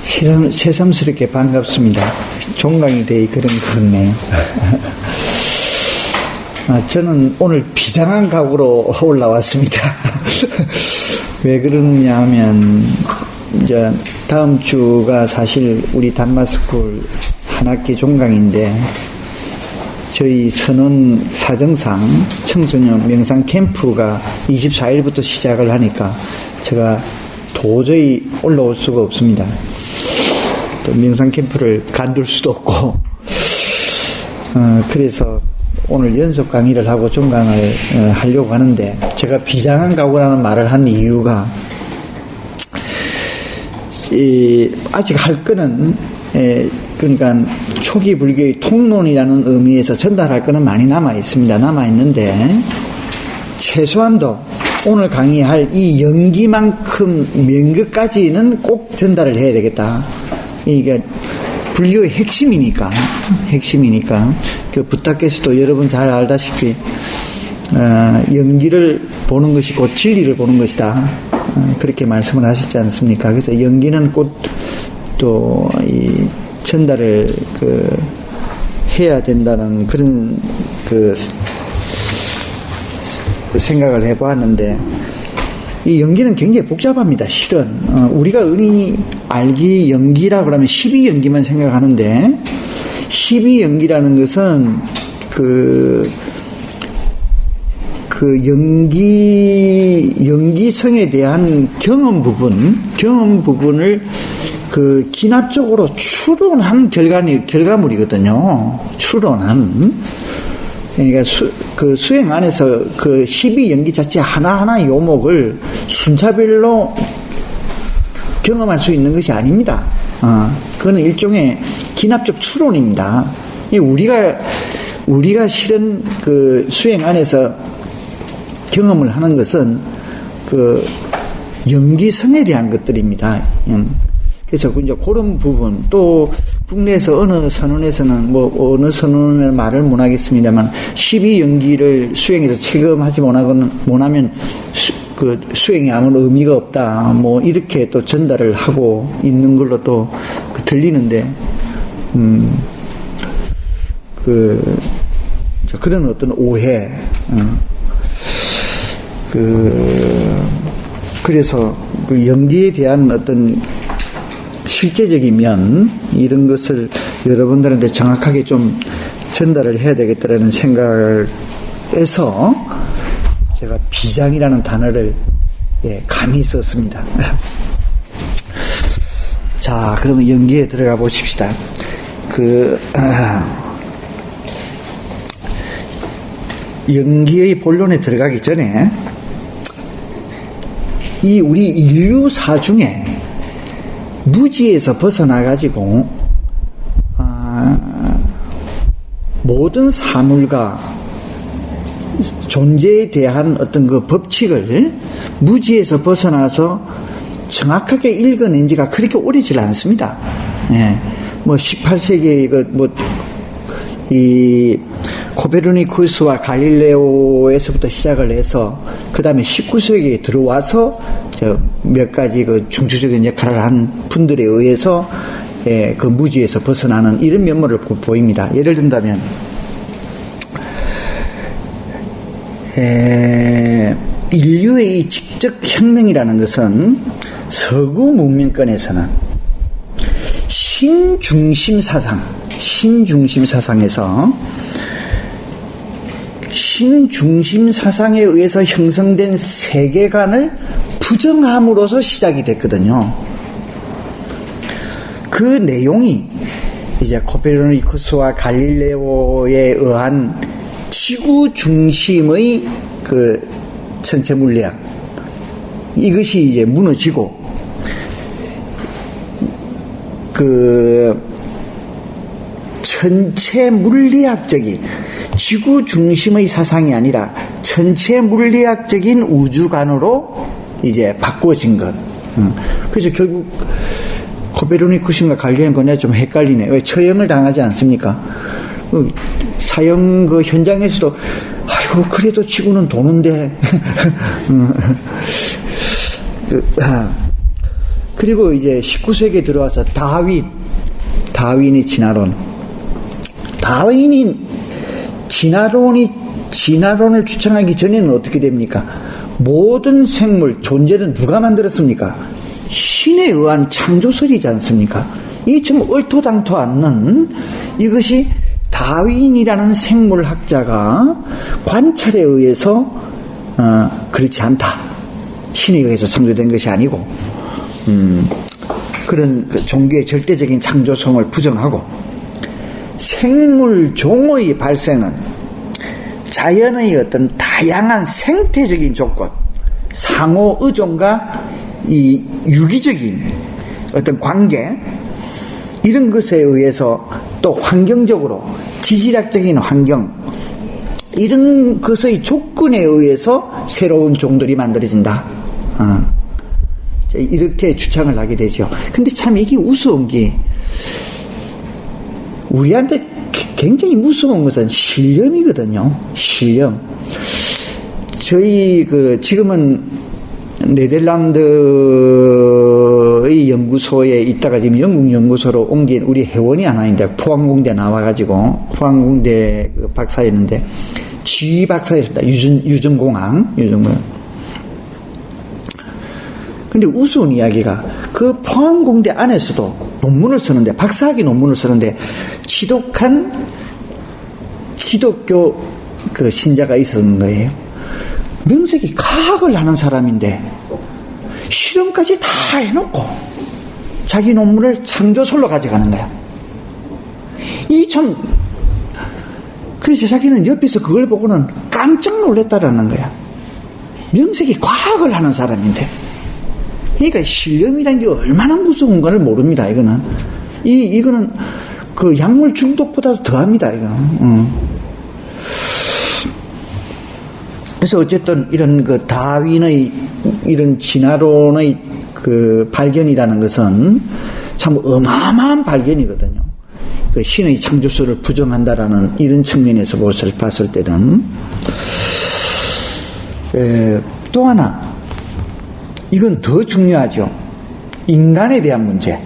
새삼스럽게 반갑습니다. 종강이 되어 그런 것 같네요. 저는 오늘 비장한 각오로 올라왔습니다. 왜 그러느냐 하면, 이제 다음 주가 사실 우리 단마스쿨 한 학기 종강인데, 저희 선언 사정상 청소년 명상 캠프가 24일부터 시작을 하니까 제가 도저히 올라올 수가 없습니다. 또 명상 캠프를 간둘 수도 없고, 그래서 오늘 연속 강의를 하고 종강을 하려고 하는데, 제가 비장한 각오라는 말을 한 이유가, 아직 할 거는, 그러니까 초기 불교의 통론이라는 의미에서 전달할 거는 많이 남아 있습니다. 남아 있는데, 최소한도 오늘 강의할 이 연기만큼 명격까지는 꼭 전달을 해야 되겠다. 이게 불교의 핵심이니까 그 부탁께서도 여러분 잘 알다시피 연기를 보는 것이 곧 진리를 보는 것이다, 그렇게 말씀을 하셨지 않습니까? 그래서 연기는 곧 또 이 전달을 해야 된다는 그런 생각을 해보았는데, 이 연기는 굉장히 복잡합니다. 실은 우리가 흔히 알기 연기라고 그러면 12연기만 생각하는데, 12연기라는 것은 연기성에 대한 경험 부분을 기납적으로 추론한 결과물이거든요. 추론한. 그러니까 수행 안에서 12연기 자체 하나하나 요목을 순차별로 경험할 수 있는 것이 아닙니다. 그거는 일종의 기납적 추론입니다. 우리가 실은 수행 안에서 경험을 하는 것은 연기성에 대한 것들입니다. 그래서 이제 그런 부분, 또 국내에서 어느 선언에서는 어느 선언을 말을 못 하겠습니다만 12연기를 수행해서 체험하지 못하면 수행에 아무 의미가 없다, 이렇게 또 전달을 하고 있는 걸로 또 들리는데, 그런 어떤 오해, 그래서 연기에 대한 어떤 실제적인 면, 이런 것을 여러분들한테 정확하게 좀 전달을 해야 되겠다라는 생각에서 제가 비장이라는 단어를 감히 썼습니다. 자, 그러면 연기에 들어가 보십시다. 연기의 본론에 들어가기 전에 이 우리 인류사 중에 무지에서 벗어나가지고 모든 사물과 존재에 대한 어떤 법칙을 무지에서 벗어나서 정확하게 읽어낸 지가 그렇게 오래질 않습니다. 18세기에 이 코페르니쿠스와 갈릴레오에서부터 시작을 해서 그 다음에 19세기에 들어와서 몇 가지 중추적인 역할을 한 분들에 의해서 무지에서 벗어나는 이런 면모를 보입니다. 예를 든다면 인류의 이 직접 혁명이라는 것은 서구 문명권에서는 신중심 사상에서 신중심 사상에 의해서 형성된 세계관을 부정함으로써 시작이 됐거든요. 그 내용이 이제 코페르니쿠스와 갈릴레오에 의한 지구 중심의 전체 물리학, 이것이 이제 무너지고 전체 물리학적인 지구 중심의 사상이 아니라 전체 물리학적인 우주관으로 이제 바꿔진 것. 그래서 결국 코페르니쿠스인가 갈릴레오인가 좀 헷갈리네. 왜 처형을 당하지 않습니까? 사형 현장에서도 아이고 그래도 지구는 도는데 그리고 이제 19세기에 들어와서 다윈의 진화론. 다윈이 진화론을 주창하기 전에는 어떻게 됩니까? 모든 생물, 존재는 누가 만들었습니까? 신에 의한 창조설이지 않습니까? 이게 좀 얼토당토 않는 이것이 다윈이라는 생물학자가 관찰에 의해서 그렇지 않다. 신에 의해서 창조된 것이 아니고 그런 그 종교의 절대적인 창조성을 부정하고 생물 종의 발생은 자연의 어떤 다양한 생태적인 조건, 상호 의존과 이 유기적인 어떤 관계 이런 것에 의해서 또 환경적으로 지질학적인 환경 이런 것의 조건에 의해서 새로운 종들이 만들어진다. 이렇게 주장을 하게 되죠. 근데 참 이게 우스운 게 우리한테 굉장히 무서운 것은 신념이거든요. 신념. 저희 지금은 네덜란드의 연구소에 있다가 지금 영국 연구소로 옮긴 우리 회원이 하나 있는데 포항공대 나와가지고 포항공대 박사였는데 지휘 박사였습니다. 유전공학. 근데 우스운 이야기가 그 포항공대 안에서도 논문을 쓰는데 박사학위 논문을 쓰는데 지독한 기독교 그 신자가 있었는 거예요. 명색이 과학을 하는 사람인데 실험까지 다 해놓고 자기 논문을 창조설로 가져가는 거야. 그래서 자기는 옆에서 그걸 보고는 깜짝 놀랐다라는 거야. 명색이 과학을 하는 사람인데. 그러니까 실험이라는 게 얼마나 무서운가를 모릅니다. 이거는 그 약물 중독보다도 더합니다. 그래서 어쨌든 이런 그 다윈의 이런 진화론의 그 발견이라는 것은 참 어마어마한 발견이거든요. 그 신의 창조설을 부정한다라는 이런 측면에서 봤을 때는 또 하나 이건 더 중요하죠. 인간에 대한 문제.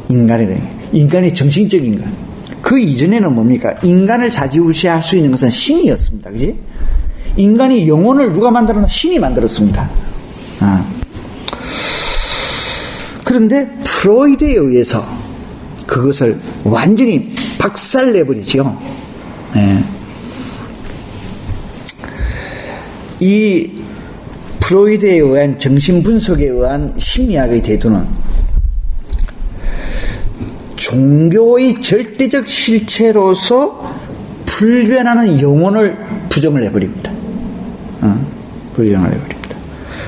인간의 정신적인 것. 그 이전에는 뭡니까? 인간을 좌지우지할 수 있는 것은 신이었습니다. 그지? 인간이 영혼을 누가 만들었나? 신이 만들었습니다. 그런데 프로이드에 의해서 그것을 완전히 박살내버리죠. 이 프로이드에 의한 정신분석에 의한 심리학의 대두는 종교의 절대적 실체로서 불변하는 영혼을 부정을 해버립니다. 불정을 해버립니다.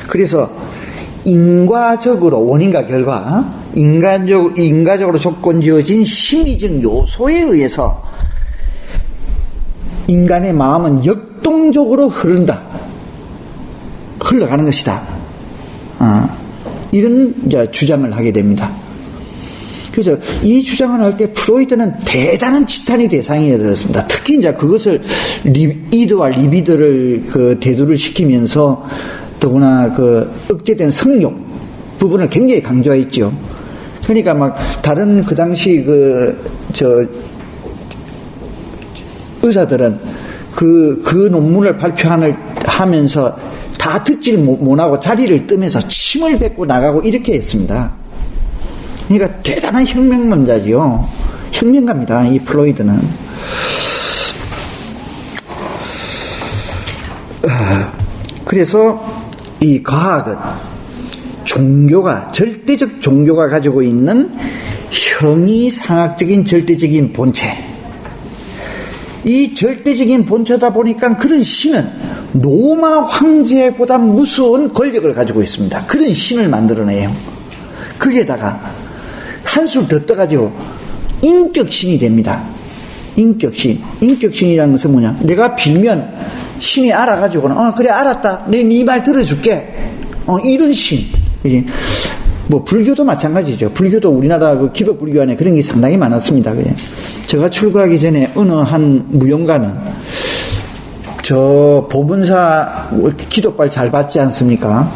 그래서 인과적으로 원인과 결과, 인과적으로 조건지어진 심리적 요소에 의해서 인간의 마음은 역동적으로 흘러가는 것이다. 이런 이제 주장을 하게 됩니다. 그래서 이 주장을 할 때 프로이드는 대단한 지탄의 대상이 되었습니다. 특히 이제 그것을 이드와 리비드를 대두를 시키면서 더구나 억제된 성욕 부분을 굉장히 강조했죠. 그러니까 막 다른 그 당시 의사들은 그 논문을 발표하면서 다 듣지를 못하고 자리를 뜨면서 침을 뱉고 나가고 이렇게 했습니다. 그러니까 대단한 혁명론자지요. 혁명가입니다. 이 프로이드는. 그래서 이 과학은 절대적 종교가 가지고 있는 형이상학적인 절대적인 본체. 이 절대적인 본체다 보니까 그런 신은 로마 황제보다 무서운 권력을 가지고 있습니다. 그런 신을 만들어내요. 거기에다가 한술 더 떠가지고 인격신이 됩니다. 인격신이라는 것은 뭐냐? 내가 빌면 신이 알아가지고는 그래 알았다. 내 네 말 들어줄게. 이런 신. 뭐 불교도 마찬가지죠. 불교도 우리나라 기독 불교 안에 그런 게 상당히 많았습니다. 제가 출가하기 전에 어느 한 무용가는 저 보문사 기도발 잘 받지 않습니까?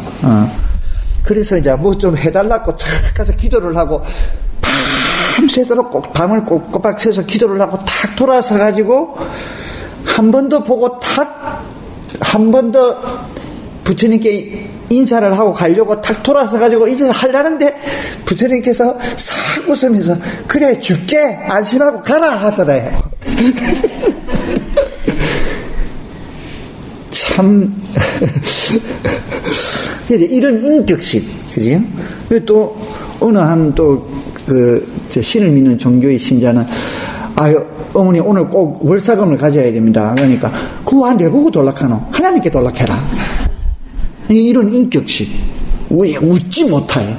그래서 이제 뭐 좀 해달라고 착 가서 기도를 하고 밤새도록 밤을 꼬박 새서 기도를 하고 탁 돌아서 가지고 한 번 더 보고 한 번 더 부처님께 인사를 하고 가려고 탁 돌아서 가지고 이제 하려는데 부처님께서 싹 웃으면서 그래 줄게 안심하고 가라 하더래요. 참 이런 인격심, 그지? 또 어느 한 또 그 신을 믿는 종교의 신자는 아유 어머니 오늘 꼭 월사금을 가져야 됩니다. 그러니까 그거 내보고 돌락하노? 하나님께 돌락해라. 이런 인격심, 웃지 못해.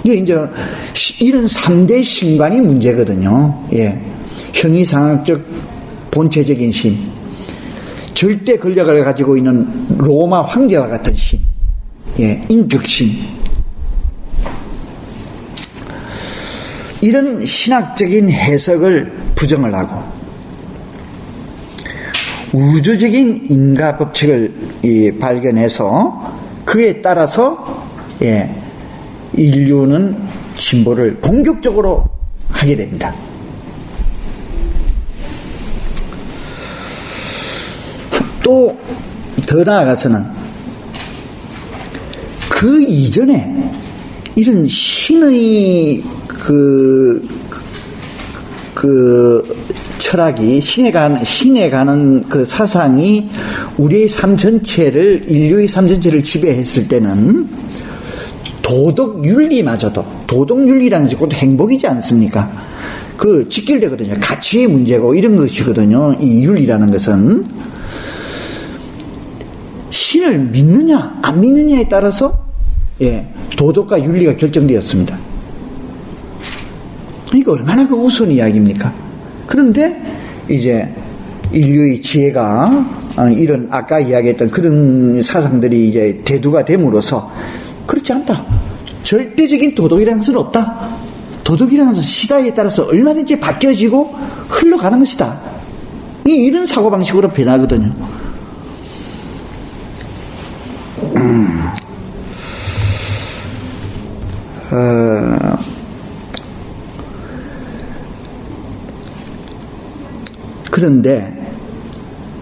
이게 이제 이런 3대 신관이 문제거든요. 예. 형이상학적 본체적인 신, 절대 권력을 가지고 있는 로마 황제와 같은 신, 예, 인격신. 이런 신학적인 해석을 부정을 하고 우주적인 인과 법칙을 발견해서 그에 따라서 예, 인류는 진보를 본격적으로 하게 됩니다. 또 더 나아가서는 그 이전에 이런 신의 철학이 신에 가는 그 사상이 우리의 삶 전체를, 인류의 삶 전체를 지배했을 때는 도덕 윤리마저도, 도덕 윤리라는 것이 곧 행복이지 않습니까? 그 직결되거든요. 가치의 문제고 이런 것이거든요. 이 윤리라는 것은 신을 믿느냐 안 믿느냐에 따라서 예, 도덕과 윤리가 결정되었습니다. 이거 얼마나 그 우스운 이야기입니까? 그런데 이제 인류의 지혜가 이런 아까 이야기했던 그런 사상들이 이제 대두가 됨으로써 그렇지 않다. 절대적인 도덕이라는 것은 없다. 도덕이라는 것은 시대에 따라서 얼마든지 바뀌어지고 흘러가는 것이다. 이런 사고방식으로 변하거든요. 그런데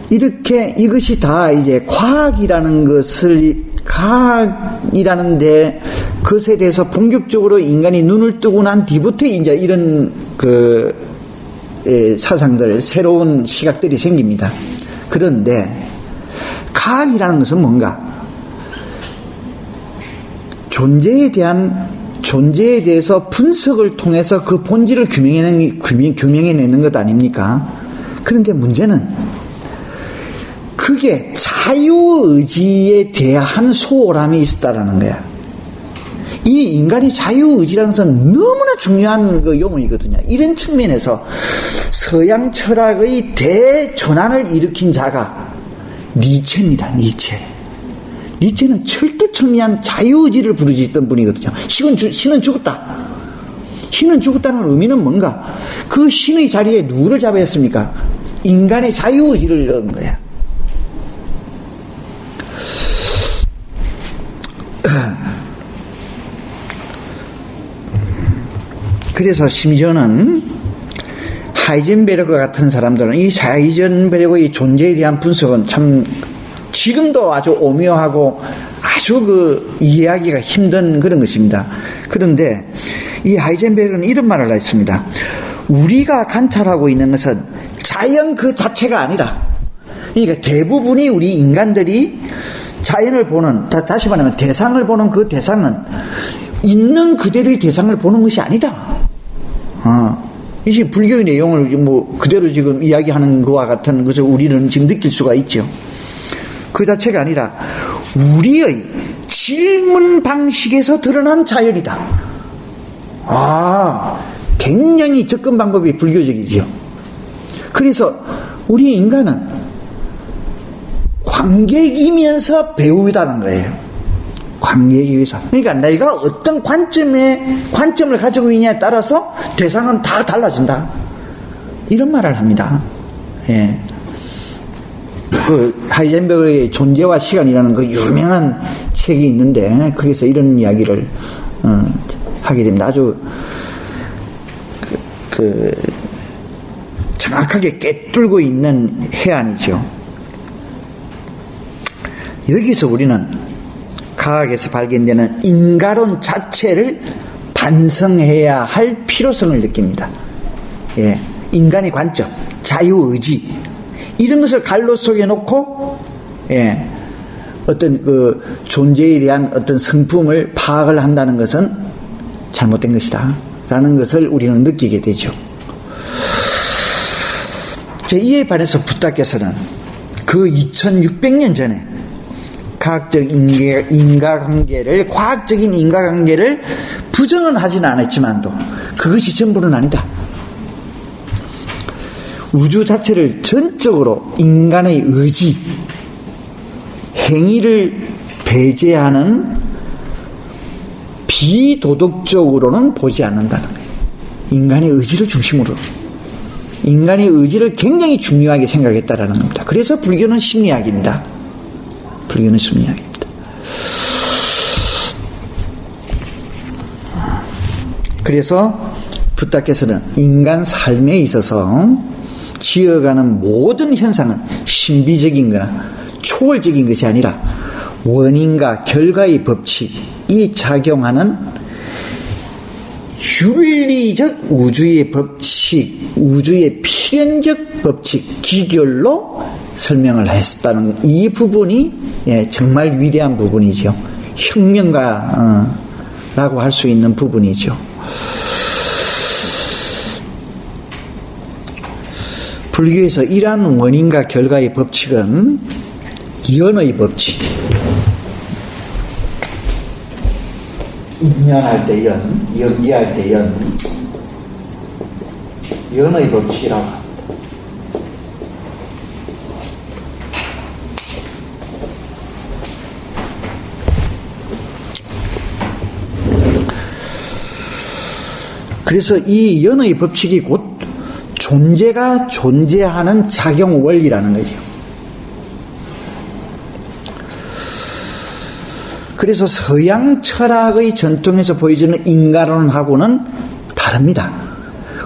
이렇게 이것이 다 이제 과학이라는 것에 대해서 본격적으로 인간이 눈을 뜨고 난 뒤부터 이제 이런 사상들, 새로운 시각들이 생깁니다. 그런데 과학이라는 것은 뭔가? 존재에 대해서 분석을 통해서 그 본질을 규명해내는 것 아닙니까? 그런데 문제는 그게 자유의지에 대한 소홀함이 있었다라는 거야. 이 인간의 자유의지라는 것은 너무나 중요한 그 용어이거든요. 이런 측면에서 서양 철학의 대전환을 일으킨 자가 니체입니다. 니체는 철두철미한 자유의지를 부르짖던 분이거든요. 신은 죽었다. 신은 죽었다는 의미는 뭔가? 그 신의 자리에 누구를 잡아야 했습니까? 인간의 자유의지를 넣은 거야. 그래서 심지어는 하이젠베르그 같은 사람들은 이 하이젠베르그의 존재에 대한 분석은 참 지금도 아주 오묘하고 아주 이해하기가 힘든 그런 것입니다. 그런데 이 하이젠베르그는 이런 말을 했습니다. 우리가 관찰하고 있는 것은 자연 그 자체가 아니라, 그러니까 대부분이 우리 인간들이 자연을 보는, 다시 말하면 대상을 보는 그 대상은 있는 그대로의 대상을 보는 것이 아니다. 이게 불교의 내용을 그대로 지금 이야기하는 것과 같은 것을 우리는 지금 느낄 수가 있죠. 그 자체가 아니라 우리의 질문 방식에서 드러난 자연이다. 굉장히 접근 방법이 불교적이지요. 그래서 우리 인간은 관객이면서 배우다는 거예요. 관객이면서. 그러니까 내가 어떤 관점을 가지고 있냐에 따라서 대상은 다 달라진다. 이런 말을 합니다. 예. 그 하이젠베르그의 존재와 시간이라는 그 유명한 책이 있는데 거기서 이런 이야기를 하게 됩니다. 아주 정확하게 꿰뚫고 있는 해안이죠. 여기서 우리는 과학에서 발견되는 인간론 자체를 반성해야 할 필요성을 느낍니다. 예, 인간의 관점, 자유의지 이런 것을 갈로 속에 놓고 예, 어떤 그 존재에 대한 어떤 성품을 파악을 한다는 것은 잘못된 것이다 라는 것을 우리는 느끼게 되죠. 이에 반해서 붓다께서는 그 2600년 전에 과학적인 인과관계를 부정은 하지는 않았지만도 그것이 전부는 아니다. 우주 자체를 전적으로 인간의 의지, 행위를 배제하는 비도덕적으로는 보지 않는다는 거예요. 인간의 의지를 중심으로. 인간의 의지를 굉장히 중요하게 생각했다라는 겁니다. 그래서 불교는 심리학입니다. 불교는 심리학입니다. 그래서 붓다께서는 인간 삶에 있어서 지어가는 모든 현상은 신비적인 거나 초월적인 것이 아니라 원인과 결과의 법칙이 작용하는 윤리적 우주의 법칙, 우주의 필연적 법칙, 기결로 설명을 했다는 이 부분이 정말 위대한 부분이죠. 혁명가라고 할 수 있는 부분이죠. 불교에서 이러한 원인과 결과의 법칙은 연의 법칙, 인연할 때 연, 연기할 때 연의 법칙이라고 합니다. 그래서 이 연의 법칙이 곧 존재가 존재하는 작용 원리라는 거죠. 그래서 서양 철학의 전통에서 보여주는 인간론하고는 다릅니다.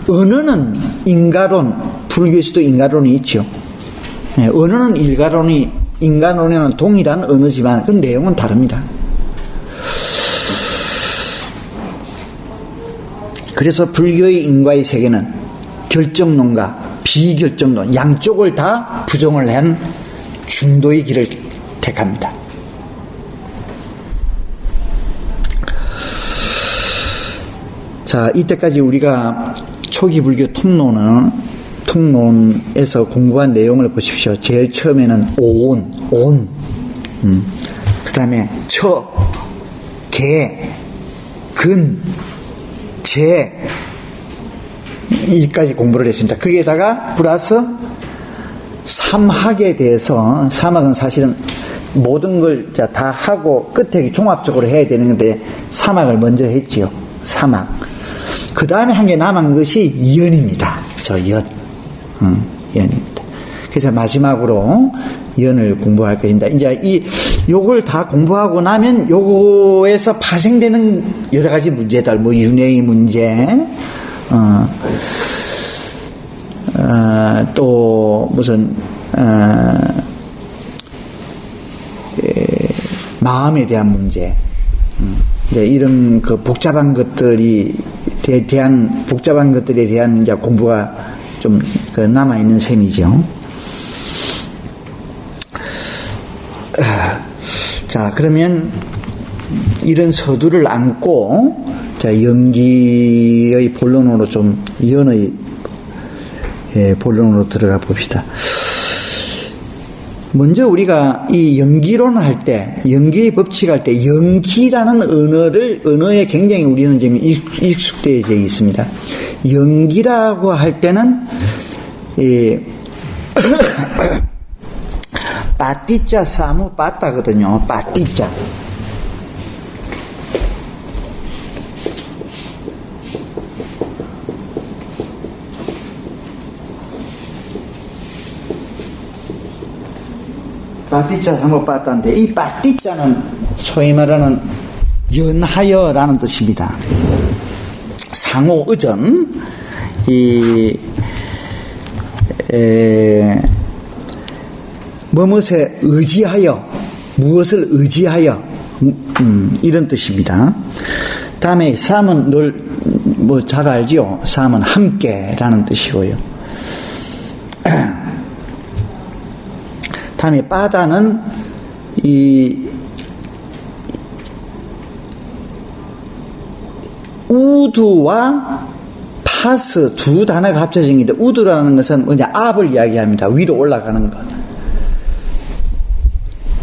언어는 인간론, 불교에서도 인간론이 있죠. 언어는 인간론에는 동일한 언어지만 그 내용은 다릅니다. 그래서 불교의 인과의 세계는 결정론과 비결정론 양쪽을 다 부정을 한 중도의 길을 택합니다. 자, 이때까지 우리가 초기 불교 통론에서 공부한 내용을 보십시오. 제일 처음에는 온, 그 다음에 처, 개, 근, 제, 이까지 공부를 했습니다. 거기에다가 플러스 삼학에 대해서, 삼학은 사실은 모든 걸 다 하고 끝에 종합적으로 해야 되는 건데 삼학을 먼저 했지요. 삼학. 그 다음에 한 게 남은 것이 연입니다. 연입니다. 그래서 마지막으로 연을 공부할 것입니다. 이제 요걸 다 공부하고 나면 요거에서 파생되는 여러 가지 문제들, 뭐 윤회의 문제, 또 무슨 마음에 대한 문제, 이제 이런 그 복잡한 것들에 대한 이제 공부가 좀 남아 있는 셈이죠. 자, 그러면 이런 서두를 안고 자, 연기의 본론으로 좀 연의 본론으로 들어가 봅시다. 먼저 우리가 이 연기론 할 때, 연기의 법칙 할 때, 연기라는 언어에 굉장히 우리는 지금 익숙되어 있습니다. 연기라고 할 때는, 빠띠자 사무 빠따거든요. 빠띠자. 빠띠자 사무 빠따인데, 이 빠띠자는 소위 말하는 연하여라는 뜻입니다. 상호의전, 무엇에 의지하여, 무엇을 의지하여, 이런 뜻입니다. 다음에 삶은 늘 뭐 잘 알지요. 삶은 함께라는 뜻이고요. 다음에 바다는 우두와 파스 두 단어가 합쳐진 건데, 우두라는 것은 뭐냐, 압을 이야기합니다. 위로 올라가는 것.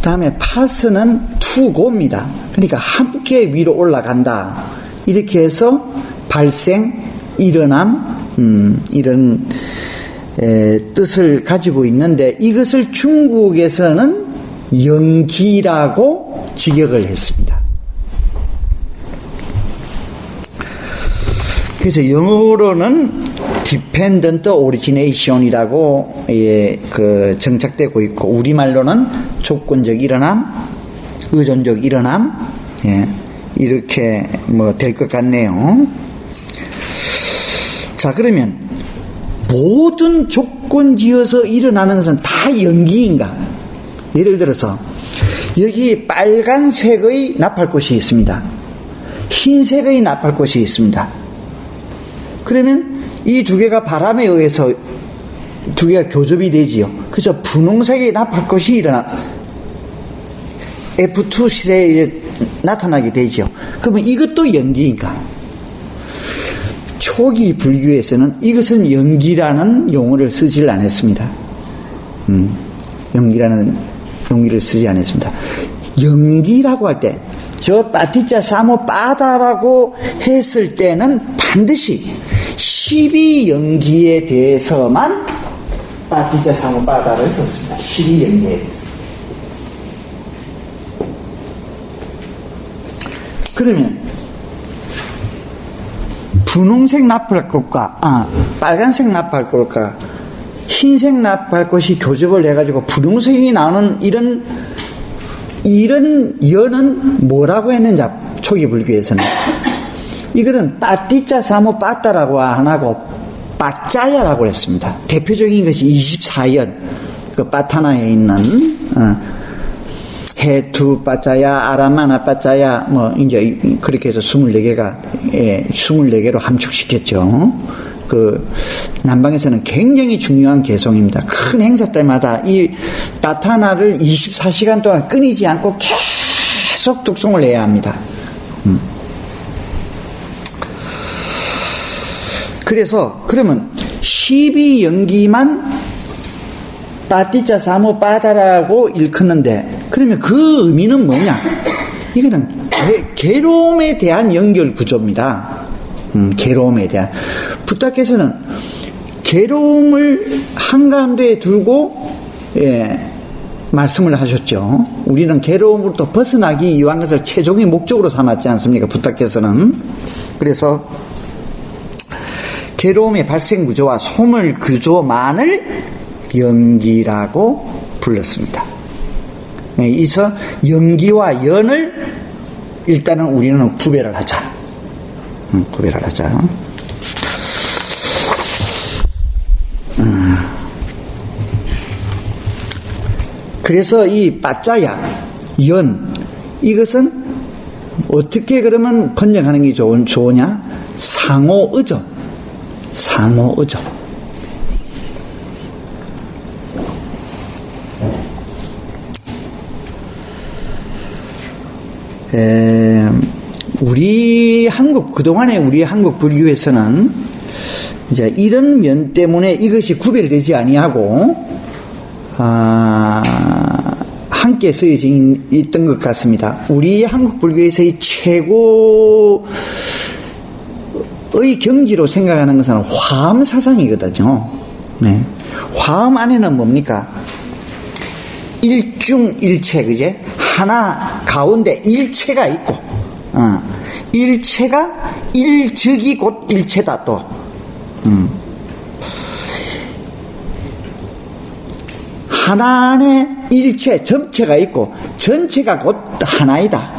다음에 파스는 투고입니다. 그러니까 함께 위로 올라간다. 이렇게 해서 발생, 일어남, 이런 뜻을 가지고 있는데, 이것을 중국에서는 연기라고 직역을 했습니다. 그래서 영어로는 dependent origination이라고 정착되고 있고, 우리말로는 조건적 일어남, 의존적 일어남, 이렇게 뭐 될 것 같네요. 자, 그러면 모든 조건 지어서 일어나는 것은 다 연기인가? 예를 들어서 여기 빨간색의 나팔꽃이 있습니다. 흰색의 나팔꽃이 있습니다. 그러면 이 두 개가 바람에 의해서 두 개가 교접이 되지요. 그래서 분홍색의 나팔꽃이 일어나 F2 시대에 나타나게 되죠. 그러면 이것도 연기인가? 초기 불교에서는 이것은 연기라는 용어를 쓰질 않았습니다. 연기라는 용기를 쓰지 않았습니다. 연기라고 할 때, 저 빠티자 사모 빠다라고 했을 때는 반드시 12연기에 대해서만 빠티자 사모 빠다를 썼습니다. 12연기에 대해서. 그러면 분홍색 나팔꽃과 빨간색 나팔꽃과 흰색 나팔꽃이 교접을 해가지고 분홍색이 나오는 이런 연은 뭐라고 했는지 초기 불교에서는 이거는 빠띠자 사모 빠따라고 안 하고 빠짜야라고 했습니다. 대표적인 것이 24연, 그 빠타나에 있는 해투 빠짜야, 아라마나 빠짜야, 뭐 이제 그렇게 해서 24개로 함축시켰죠. 그 남방에서는 굉장히 중요한 개성입니다. 큰 행사 때마다 이 빠타나를 24시간 동안 끊이지 않고 계속 독송을 해야 합니다. 그래서 그러면 12연기만 빠띠자 사모 빠다라고 일컫는데, 그러면 그 의미는 뭐냐? 이거는 괴로움에 대한 연결 구조입니다. 괴로움에 대한. 부탁께서는 괴로움을 한가운데에 두고 말씀을 하셨죠. 우리는 괴로움으로부터 벗어나기 위한 것을 최종의 목적으로 삼았지 않습니까? 부탁께서는. 그래서 괴로움의 발생 구조와 소멸 구조만을 연기라고 불렀습니다. 이서 연기와 연을 일단은 우리는 구별을 하자. 구별을 하자. 그래서 이 빠짜야, 연, 이것은 어떻게 그러면 번역하는 게 좋으냐? 상호의존. 상호의존. 그동안에 우리 한국 불교에서는 이제 이런 면 때문에 이것이 구별되지 아니하고, 함께 쓰여져 있던 것 같습니다. 우리 한국 불교에서의 최고의 경지로 생각하는 것은 화엄 사상이거든요. 네. 화엄 안에는 뭡니까? 일중일체, 그제? 하나 가운데 일체가 있고, 일체가 일즉이 곧 일체다 또. 하나 안에 일체, 전체가 있고 전체가 곧 하나이다.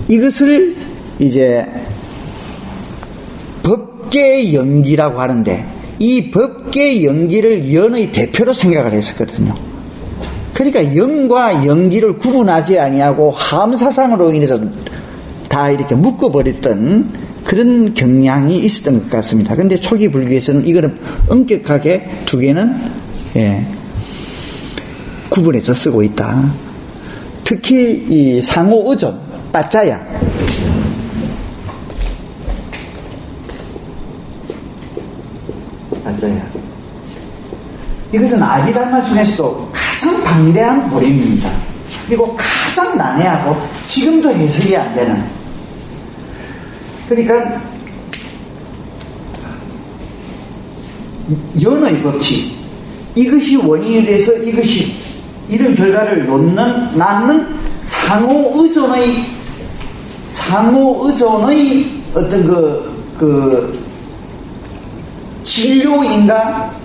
이것을 이제 법계의 연기라고 하는데, 이 법계의 연기를 연의 대표로 생각을 했었거든요. 그러니까 연과 연기를 구분하지 아니하고 함사상으로 인해서 다 이렇게 묶어버렸던 그런 경향이 있었던 것 같습니다. 그런데 초기 불교에서는 이거는 엄격하게 두 개는 구분해서 쓰고 있다. 특히 이 상호의존, 빠짜야, 이것은 아비담마 중에서도 가장 방대한 보림입니다. 그리고 가장 난해하고 지금도 해석이 안 되는, 그러니까 연의 법칙, 이것이 원인이 돼서 이것이 이런 결과를 낳는 상호의존의 어떤 그 진료인가,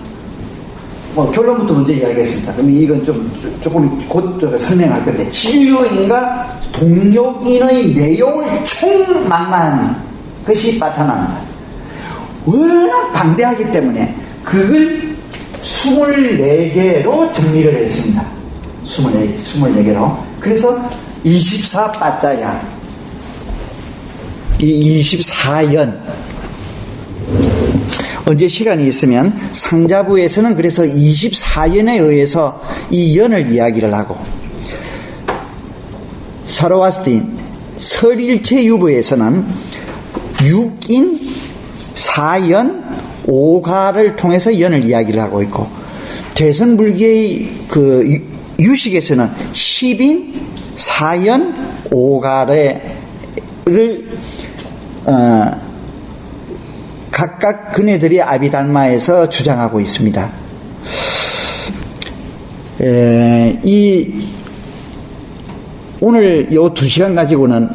결론부터 먼저 이야기했습니다. 그럼 이건 조금 곧 설명할 건데, 진료인가 동력인의 내용을 총망라하는 것이 빠타납니다. 워낙 방대하기 때문에 그걸 24개로 정리를 했습니다. 24개로. 그래서 24빠짜야, 이 24연, 언제 시간이 있으면 상자부에서는 그래서 24연에 의해서 이 연을 이야기를 하고, 사로와스틴 설일체 유부에서는 6인 4연 5가를 통해서 연을 이야기를 하고 있고, 대승불교의 그 유식에서는 10인 4연 5가를 각각 그네들이 아비달마에서 주장하고 있습니다. 오늘 요 2시간 가지고는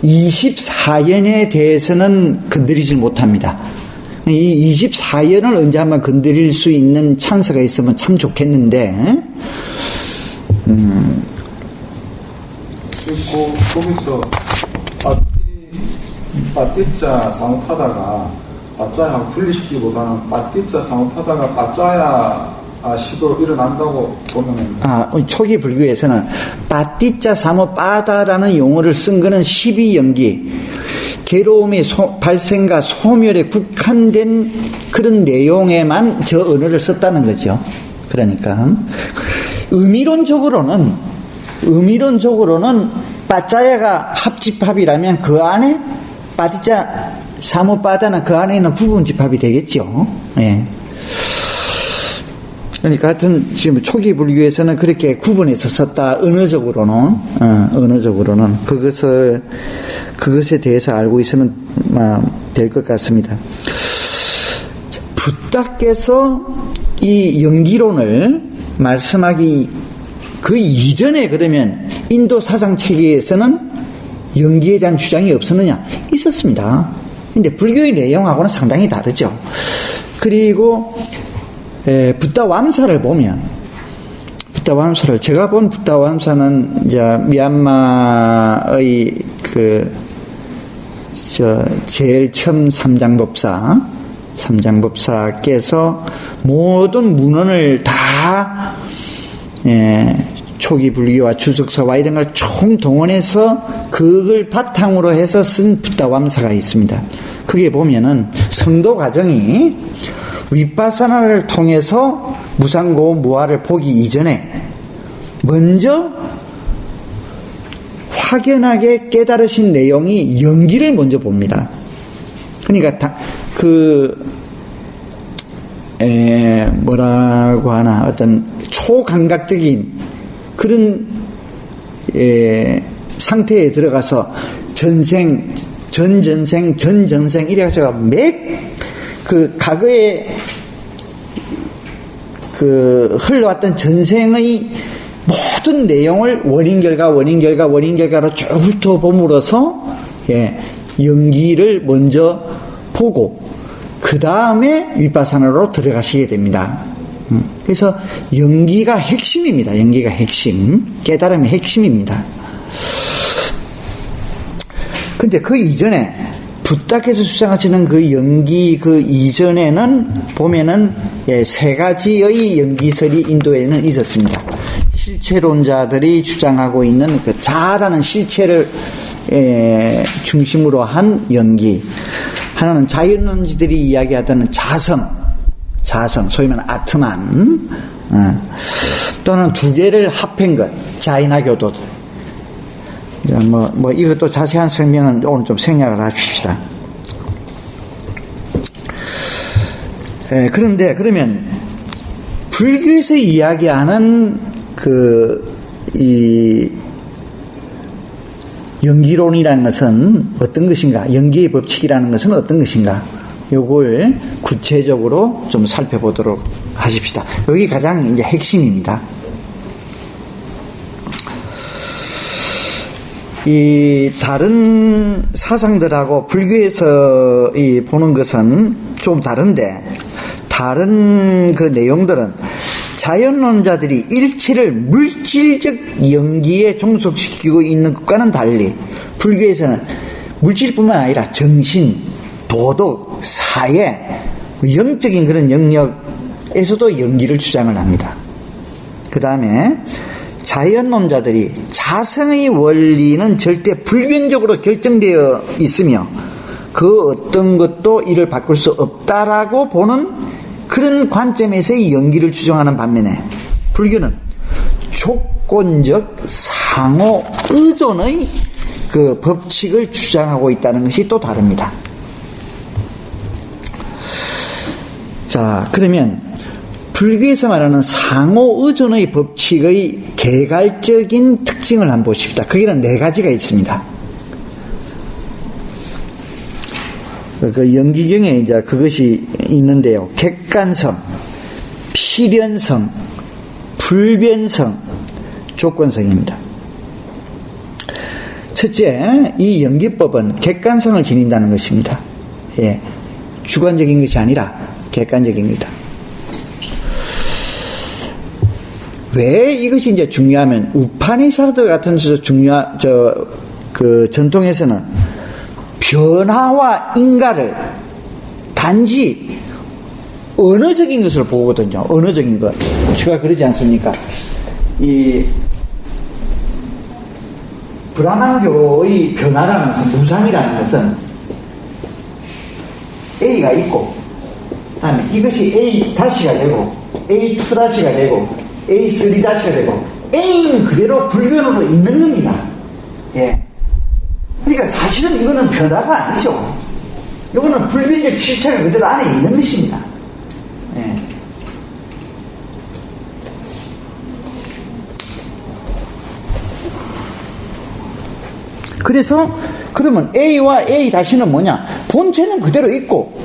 24연에 대해서는 건드리지 못합니다. 이 24연을 언제 한번 건드릴 수 있는 찬스가 있으면 참 좋겠는데, 그리고 거기서 빠띠자 사무파다가 빠짜야하고 분리시키기보다는 빠띠자 사무파다가 빠짜야 시도로 일어난다고 보면은, 초기 불교에서는 빠띠자 사무파다라는 용어를 쓴 거는 12연기, 괴로움의 발생과 소멸에 국한된 그런 내용에만 저 언어를 썼다는 거죠. 그러니까 의미론적으로는 빠짜야가 합집합이라면 그 안에 빠띠자 사무파다는 그 안에 있는 부분 집합이 되겠죠. 예. 그러니까 하여튼 지금 초기 불교에서는 그렇게 구분해서 썼다. 언어적으로는 그것에 대해서 알고 있으면 될 것 같습니다. 붓다께서 이 연기론을 말씀하기 그 이전에 그러면 인도 사상 체계에서는 연기에 대한 주장이 없었느냐? 있었습니다. 근데 불교의 내용하고는 상당히 다르죠. 그리고 붓다왬사를 보면, 제가 본 붓다왬사는 이제 미얀마의 제일 처음 삼장법사께서 모든 문헌을 다 초기 불교와 주석서와 이런 걸 총동원해서 그걸 바탕으로 해서 쓴 붓다왬사가 있습니다. 그게 보면은 성도 과정이 윗바사나를 통해서 무상고 무아를 보기 이전에 먼저 확연하게 깨달으신 내용이 연기를 먼저 봅니다. 그러니까 뭐라고 하나, 어떤 초감각적인 그런 상태에 들어가서 전전생 이래가지고 과거에 흘러왔던 전생의 모든 내용을 원인결과로 쭉 훑어봄으로써 연기를 먼저 보고 그 다음에 윗바사나로 들어가시게 됩니다. 그래서 연기가 핵심입니다. 연기가 핵심. 깨달음의 핵심입니다. 근데 그 이전에 부탁해서 주장하시는 그 연기 그 이전에는 보면은 세 가지의 연기설이 인도에는 있었습니다. 실체론자들이 주장하고 있는 그 자라는 실체를 중심으로 한 연기. 하나는 자연론지들이 이야기하던 자성, 소위 말하는 아트만. 또는 두 개를 합한 것, 자이나교도. 이것도 자세한 설명은 오늘 좀 생략을 합시다. 그런데, 그러면, 불교에서 이야기하는 연기론이라는 것은 어떤 것인가? 연기의 법칙이라는 것은 어떤 것인가? 요걸 구체적으로 좀 살펴보도록 하십시다. 여기 가장 이제 핵심입니다. 이 다른 사상들하고 불교에서 보는 것은 좀 다른데, 다른 그 내용들은 자연론자들이 일체를 물질적 연기에 종속시키고 있는 것과는 달리 불교에서는 물질뿐만 아니라 정신, 도덕, 사회, 영적인 그런 영역에서도 연기를 주장을 합니다. 그 다음에 자연론자들이 자성의 원리는 절대 불변적으로 결정되어 있으며 그 어떤 것도 이를 바꿀 수 없다라고 보는 그런 관점에서의 연기를 주장하는 반면에 불교는 조건적 상호 의존의 그 법칙을 주장하고 있다는 것이 또 다릅니다. 자, 그러면 불교에서 말하는 상호 의존의 법칙의 개괄적인 특징을 한번 보십시다. 거기는 네 가지가 있습니다. 그 연기경에 이제 그것이 있는데요. 객관성, 필연성, 불변성, 조건성입니다. 첫째, 이 연기법은 객관성을 지닌다는 것입니다. 예, 주관적인 것이 아니라 객관적인 것이다. 왜 이것이 이제 중요하면 우파니샤드 같은 데서 그 전통에서는 변화와 인가를 단지 언어적인 것을 보거든요. 언어적인 것. 제가 그러지 않습니까? 이 브라만교의 변화라는 것은 무상이라는 것은 A가 있고 다음에 이것이 A 다시가 되고 A2 다시가 되고 A3 다시가 되고 A는 그대로 불변으로 있는 겁니다. 예. 그러니까 사실은 이거는 변화가 아니죠. 이거는 불변적 실체가 그대로 안에 있는 것입니다. 예. 그래서 그러면 A와 A 다시는 뭐냐? 본체는 그대로 있고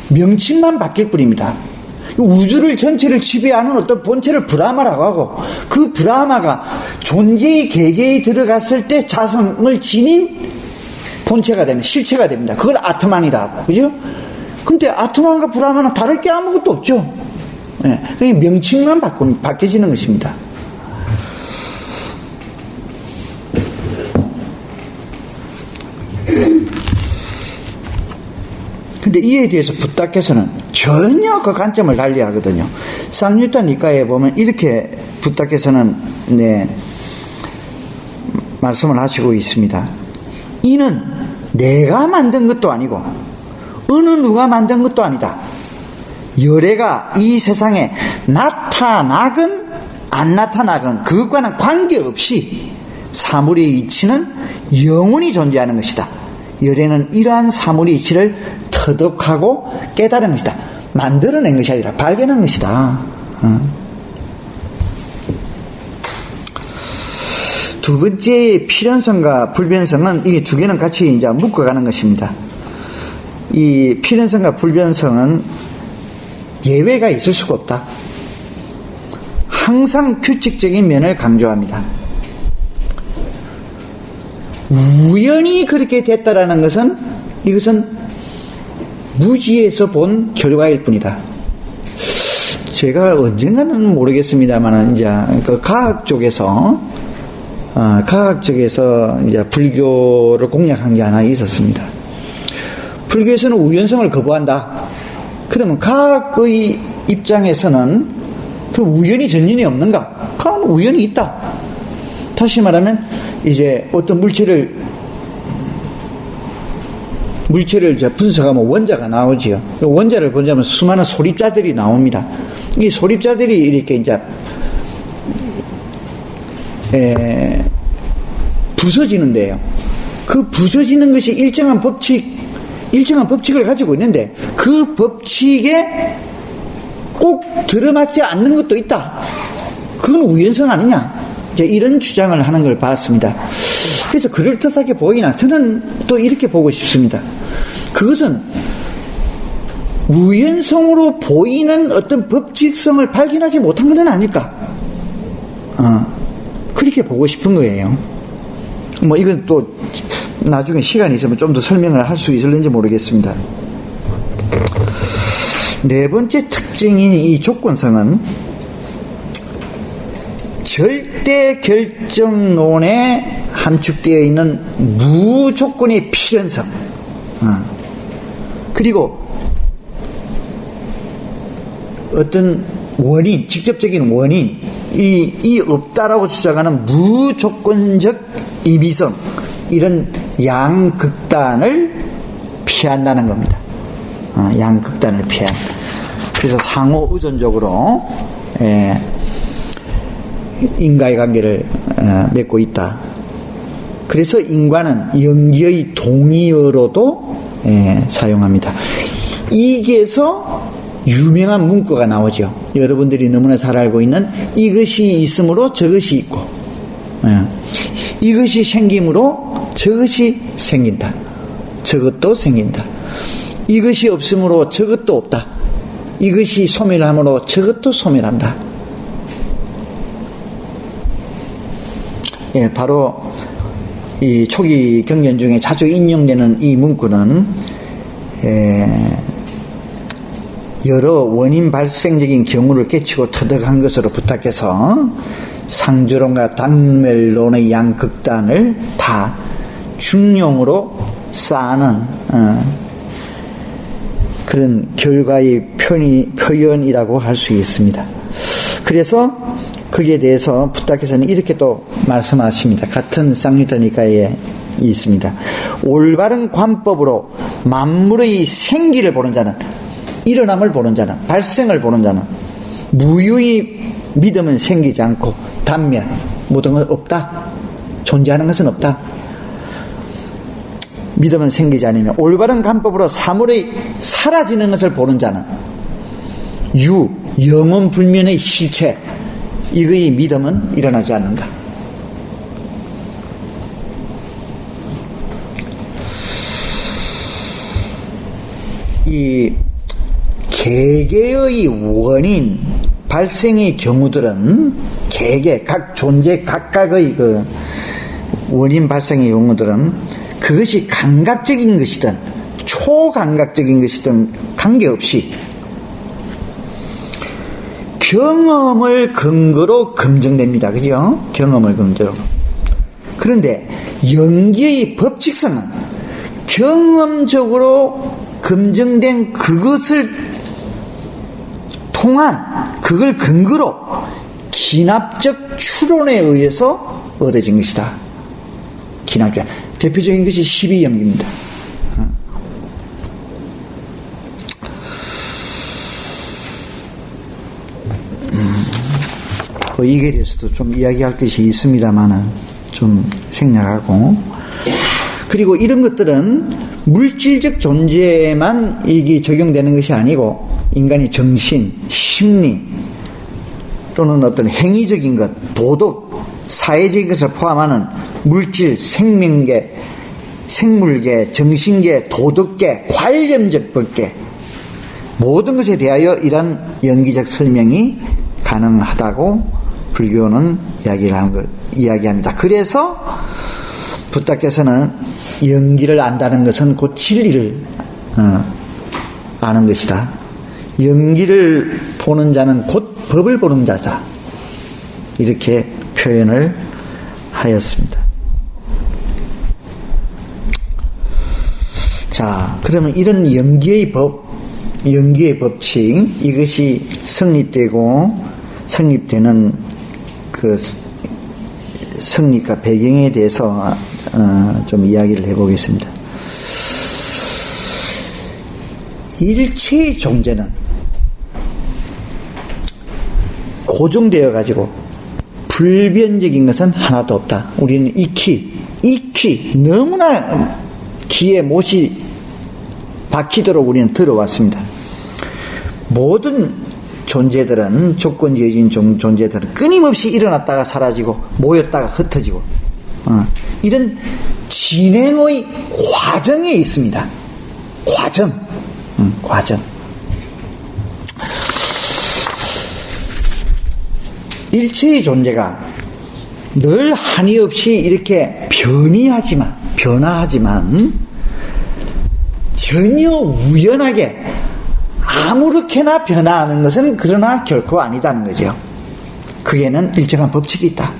명칭만 바뀔 뿐입니다. 우주를 전체를 지배하는 어떤 본체를 브라마라고 하고 그 브라마가 존재의 개개에 들어갔을 때 자성을 지닌 본체가 되면 실체가 됩니다. 그걸 아트만이라고, 그죠? 근데 아트만과 브라마는 다를 게 아무것도 없죠. 예, 그게 명칭만 바뀌어지는 것입니다. 근데 이에 대해서 부탁해서는 전혀 그 관점을 달리하거든요. 쌍유타 니카에 보면 이렇게 부탁해서는 말씀을 하시고 있습니다. 이는 내가 만든 것도 아니고 어느 누가 만든 것도 아니다. 열애가 이 세상에 나타나건 안 나타나건 그것과는 관계없이 사물의 이치는 영원히 존재하는 것이다. 열애는 이러한 사물의 이치를 터득하고 깨달은 것이다. 만들어낸 것이 아니라 발견한 것이다. 두 번째 필연성과 불변성은 이 두 개는 같이 이제 묶어가는 것입니다. 이 필연성과 불변성은 예외가 있을 수가 없다. 항상 규칙적인 면을 강조합니다. 우연히 그렇게 됐다라는 것은 이것은 무지에서 본 결과일 뿐이다. 제가 언젠가는 모르겠습니다만, 이제, 그 과학 쪽에서 이제 불교를 공략한 게 하나 있었습니다. 불교에서는 우연성을 거부한다. 그러면 과학의 입장에서는 그럼 우연이 전혀 없는가? 그럼 우연이 있다. 다시 말하면 이제 어떤 물체를 이제 분석하면 원자가 나오지요. 원자를 보자면 수많은 소립자들이 나옵니다. 이 소립자들이 이렇게 이제 부서지는데요. 그 부서지는 것이 일정한 법칙을 가지고 있는데 그 법칙에 꼭 들어맞지 않는 것도 있다. 그건 우연성 아니냐? 이제 이런 주장을 하는 걸 봤습니다. 그래서 그럴듯하게 보이나 저는 또 이렇게 보고 싶습니다. 그것은 우연성으로 보이는 어떤 법칙성을 발견하지 못한 것은 아닐까? 그렇게 보고 싶은 거예요. 뭐 이건 또 나중에 시간이 있으면 좀 더 설명을 할 수 있을는지 모르겠습니다. 네 번째 특징인 이 조건성은 절대 결정론에 함축되어 있는 무조건의 필연성, 그리고 어떤 원인, 직접적인 원인, 이 없다라고 주장하는 무조건적 임의성, 이런 양극단을 피한다는 겁니다. 양극단을 피한. 그래서 상호 의존적으로 인과의 관계를 맺고 있다. 그래서 인과는 연기의 동의어로도 사용합니다. 이게서 유명한 문구가 나오죠. 여러분들이 너무나 잘 알고 있는 이것이 있으므로 저것이 있고, 이것이 생김으로 저것이 생긴다. 저것도 생긴다. 이것이 없으므로 저것도 없다. 이것이 소멸함으로 저것도 소멸한다. 바로 이 초기 경전 중에 자주 인용되는 이 문구는 여러 원인 발생적인 경우를 깨치고 터득한 것으로 부탁해서 상주론과 단멸론의 양극단을 다 중용으로 쌓는 그런 결과의 표현이라고 할 수 있습니다. 그래서 거기에 대해서 부탁해서는 이렇게 또 말씀하십니다. 같은 쌍유타니까에 있습니다. 올바른 관법으로 만물의 생기를 보는 자는, 일어남을 보는 자는, 발생을 보는 자는 무유의 믿음은 생기지 않고 단멸, 모든 건 없다. 존재하는 것은 없다. 믿음은 생기지 않으며 올바른 관법으로 사물의 사라지는 것을 보는 자는 영원 불면의 실체, 이거의 믿음은 일어나지 않는다. 이 개개의 원인 발생의 경우들은 각 존재 각각의 그 원인 발생의 경우들은 그것이 감각적인 것이든 초감각적인 것이든 관계없이 경험을 근거로 검증됩니다. 그죠? 경험을 근거로. 그런데 연기의 법칙성은 경험적으로 검증된 그것을 통한 그걸 근거로 기납적 추론에 의해서 얻어진 것이다. 기납적. 대표적인 것이 12연기입니다. 이게 대해서도 좀 이야기할 것이 있습니다만은 좀 생략하고, 그리고 이런 것들은 물질적 존재에만 이게 적용되는 것이 아니고 인간의 정신, 심리 또는 어떤 행위적인 것, 도덕, 사회적인 것을 포함하는 물질, 생명계, 생물계, 정신계, 도덕계, 관념적 법계 모든 것에 대하여 이런 연기적 설명이 가능하다고 불교는 이야기합니다. 그래서 부탁께서는 연기를 안다는 것은 곧 진리를 아는 것이다. 연기를 보는 자는 곧 법을 보는 자다. 이렇게 표현을 하였습니다. 자, 그러면 이런 연기의 법칙, 이것이 성립되는 그 성립과 배경에 대해서 좀 이야기를 해보겠습니다. 일체의 존재는 고정되어 가지고 불변적인 것은 하나도 없다. 우리는 익히 너무나 귀에 못이 박히도록 우리는 들어왔습니다. 모든 존재들은, 조건지어진 존재들은 끊임없이 일어났다가 사라지고 모였다가 흩어지고 이런 진행의 과정에 있습니다. 과정. 일체의 존재가 늘 한이 없이 이렇게 변화하지만 전혀 우연하게 아무렇게나 변화하는 것은 그러나 결코 아니다는 거죠. 그에는 일정한 법칙이 있다.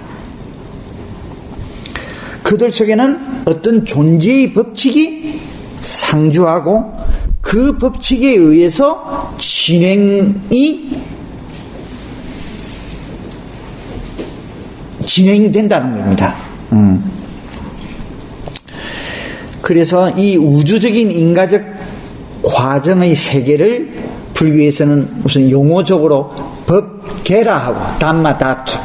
그들 속에는 어떤 존재의 법칙이 상주하고 그 법칙에 의해서 진행된다는 겁니다. 그래서 이 우주적인 인과적 과정의 세계를 불교에서는 무슨 용어적으로 법계라하고 담마다투,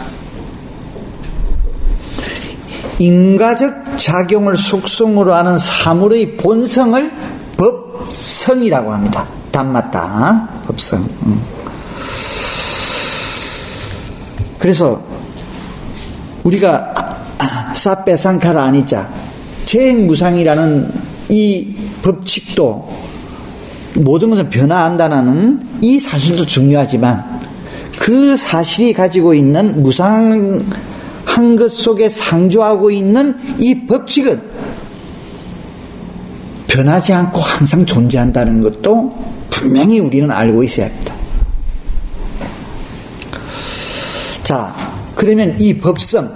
인과적 작용을 속성으로 하는 사물의 본성을 법성이라고 합니다. 담마다 법성. 그래서 우리가 사페상카라 아니자 재행무상이라는 이 법칙도 모든 것을 변화한다는 이 사실도 중요하지만 그 사실이 가지고 있는 무상한 것 속에 상주하고 있는 이 법칙은 변하지 않고 항상 존재한다는 것도 분명히 우리는 알고 있어야 합니다. 자, 그러면 이 법성은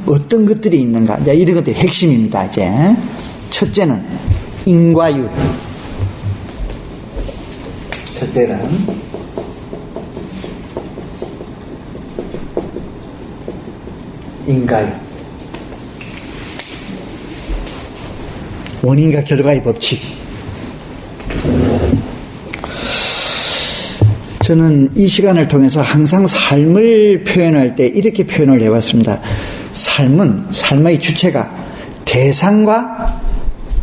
어떤 것들이 있는가? 이제 이런 것들이 핵심입니다. 이제 첫째는 인과유. 첫째는 인과유. 원인과 결과의 법칙. 저는 이 시간을 통해서 항상 삶을 표현할 때 이렇게 표현을 해왔습니다. 삶의 주체가 대상과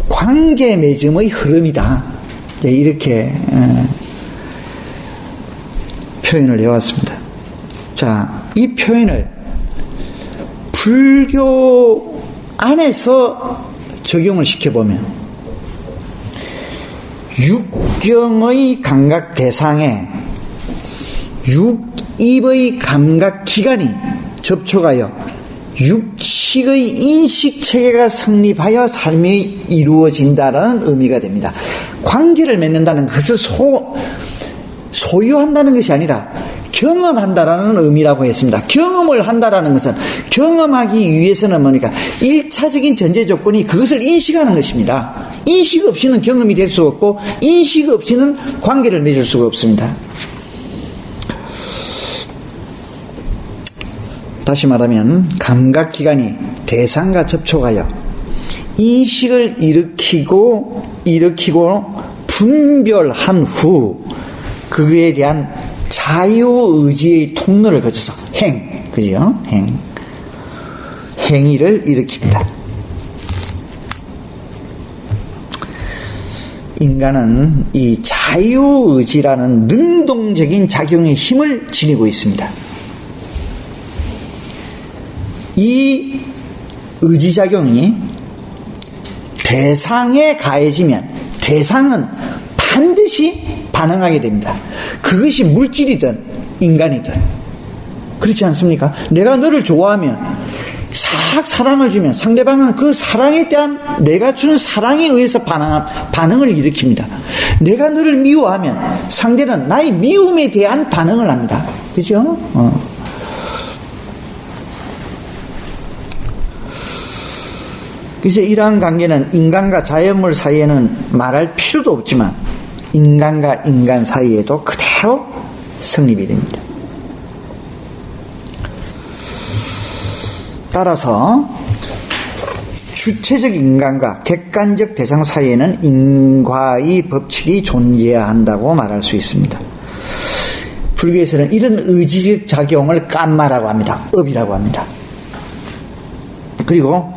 관계 맺음의 흐름이다. 이렇게 표현을 해왔습니다. 자, 이 표현을 불교 안에서 적용을 시켜보면 육경의 감각 대상에 육입의 감각 기관이 접촉하여 육식의 인식 체계가 성립하여 삶이 이루어진다라는 의미가 됩니다. 관계를 맺는다는 것을 소유한다는 것이 아니라 경험한다라는 의미라고 했습니다. 경험을 한다라는 것은 경험하기 위해서는 뭐니까 1차적인 전제 조건이 그것을 인식하는 것입니다. 인식 없이는 경험이 될 수 없고 인식 없이는 관계를 맺을 수가 없습니다. 다시 말하면 감각기관이 대상과 접촉하여 인식을 일으키고 분별한 후 그에 대한 자유의지의 통로를 거쳐서 행위를 일으킵니다. 인간은 이 자유의지라는 능동적인 작용의 힘을 지니고 있습니다. 이 의지작용이 대상에 가해지면 대상은 반드시 반응하게 됩니다. 그것이 물질이든 인간이든 그렇지 않습니까? 내가 너를 좋아하면 싹 사랑을 주면 상대방은 그 사랑에 대한 내가 준 사랑에 의해서 반응을 일으킵니다. 내가 너를 미워하면 상대는 나의 미움에 대한 반응을 합니다. 그죠? 그래서 이러한 관계는 인간과 자연물 사이에는 말할 필요도 없지만 인간과 인간 사이에도 그대로 성립이 됩니다. 따라서 주체적 인간과 객관적 대상 사이에는 인과의 법칙이 존재해야 한다고 말할 수 있습니다. 불교에서는 이런 의지적 작용을 깜마라고 합니다. 업이라고 합니다. 그리고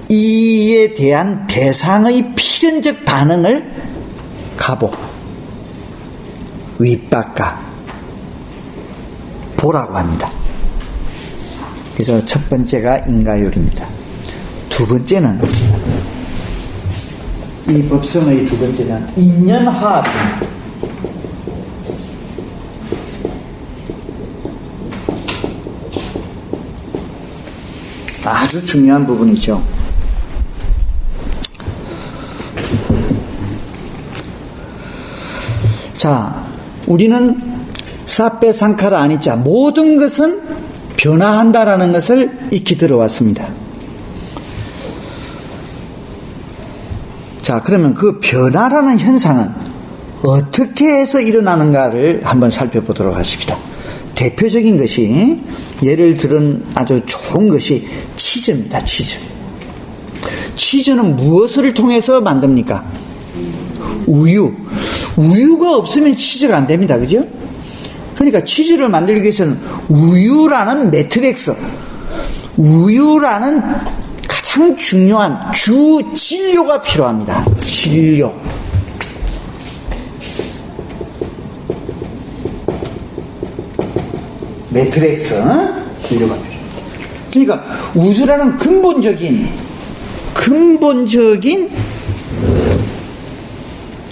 이에 대한 대상의 필연적 반응을 가보, 윗박가, 보라고 합니다. 그래서 첫 번째가 인가율입니다. 두 번째는, 이 법성의 두 번째는 인연화합입니다. 아주 중요한 부분이죠. 자, 우리는 사페 상카라 아니자 모든 것은 변화한다라는 것을 익히 들어왔습니다. 자, 그러면 그 변화라는 현상은 어떻게 해서 일어나는가를 한번 살펴보도록 하십시다. 대표적인 것이, 예를 들은 아주 좋은 것이 치즈입니다. 치즈. 치즈는 무엇을 통해서 만듭니까? 우유. 우유가 없으면 치즈가 안 됩니다. 그죠? 그러니까 치즈를 만들기 위해서는 우유라는 매트릭스, 우유라는 가장 중요한 주 진료가 필요합니다. 진료. 매트릭스, 진료가 필요합니다. 그러니까 우주라는 근본적인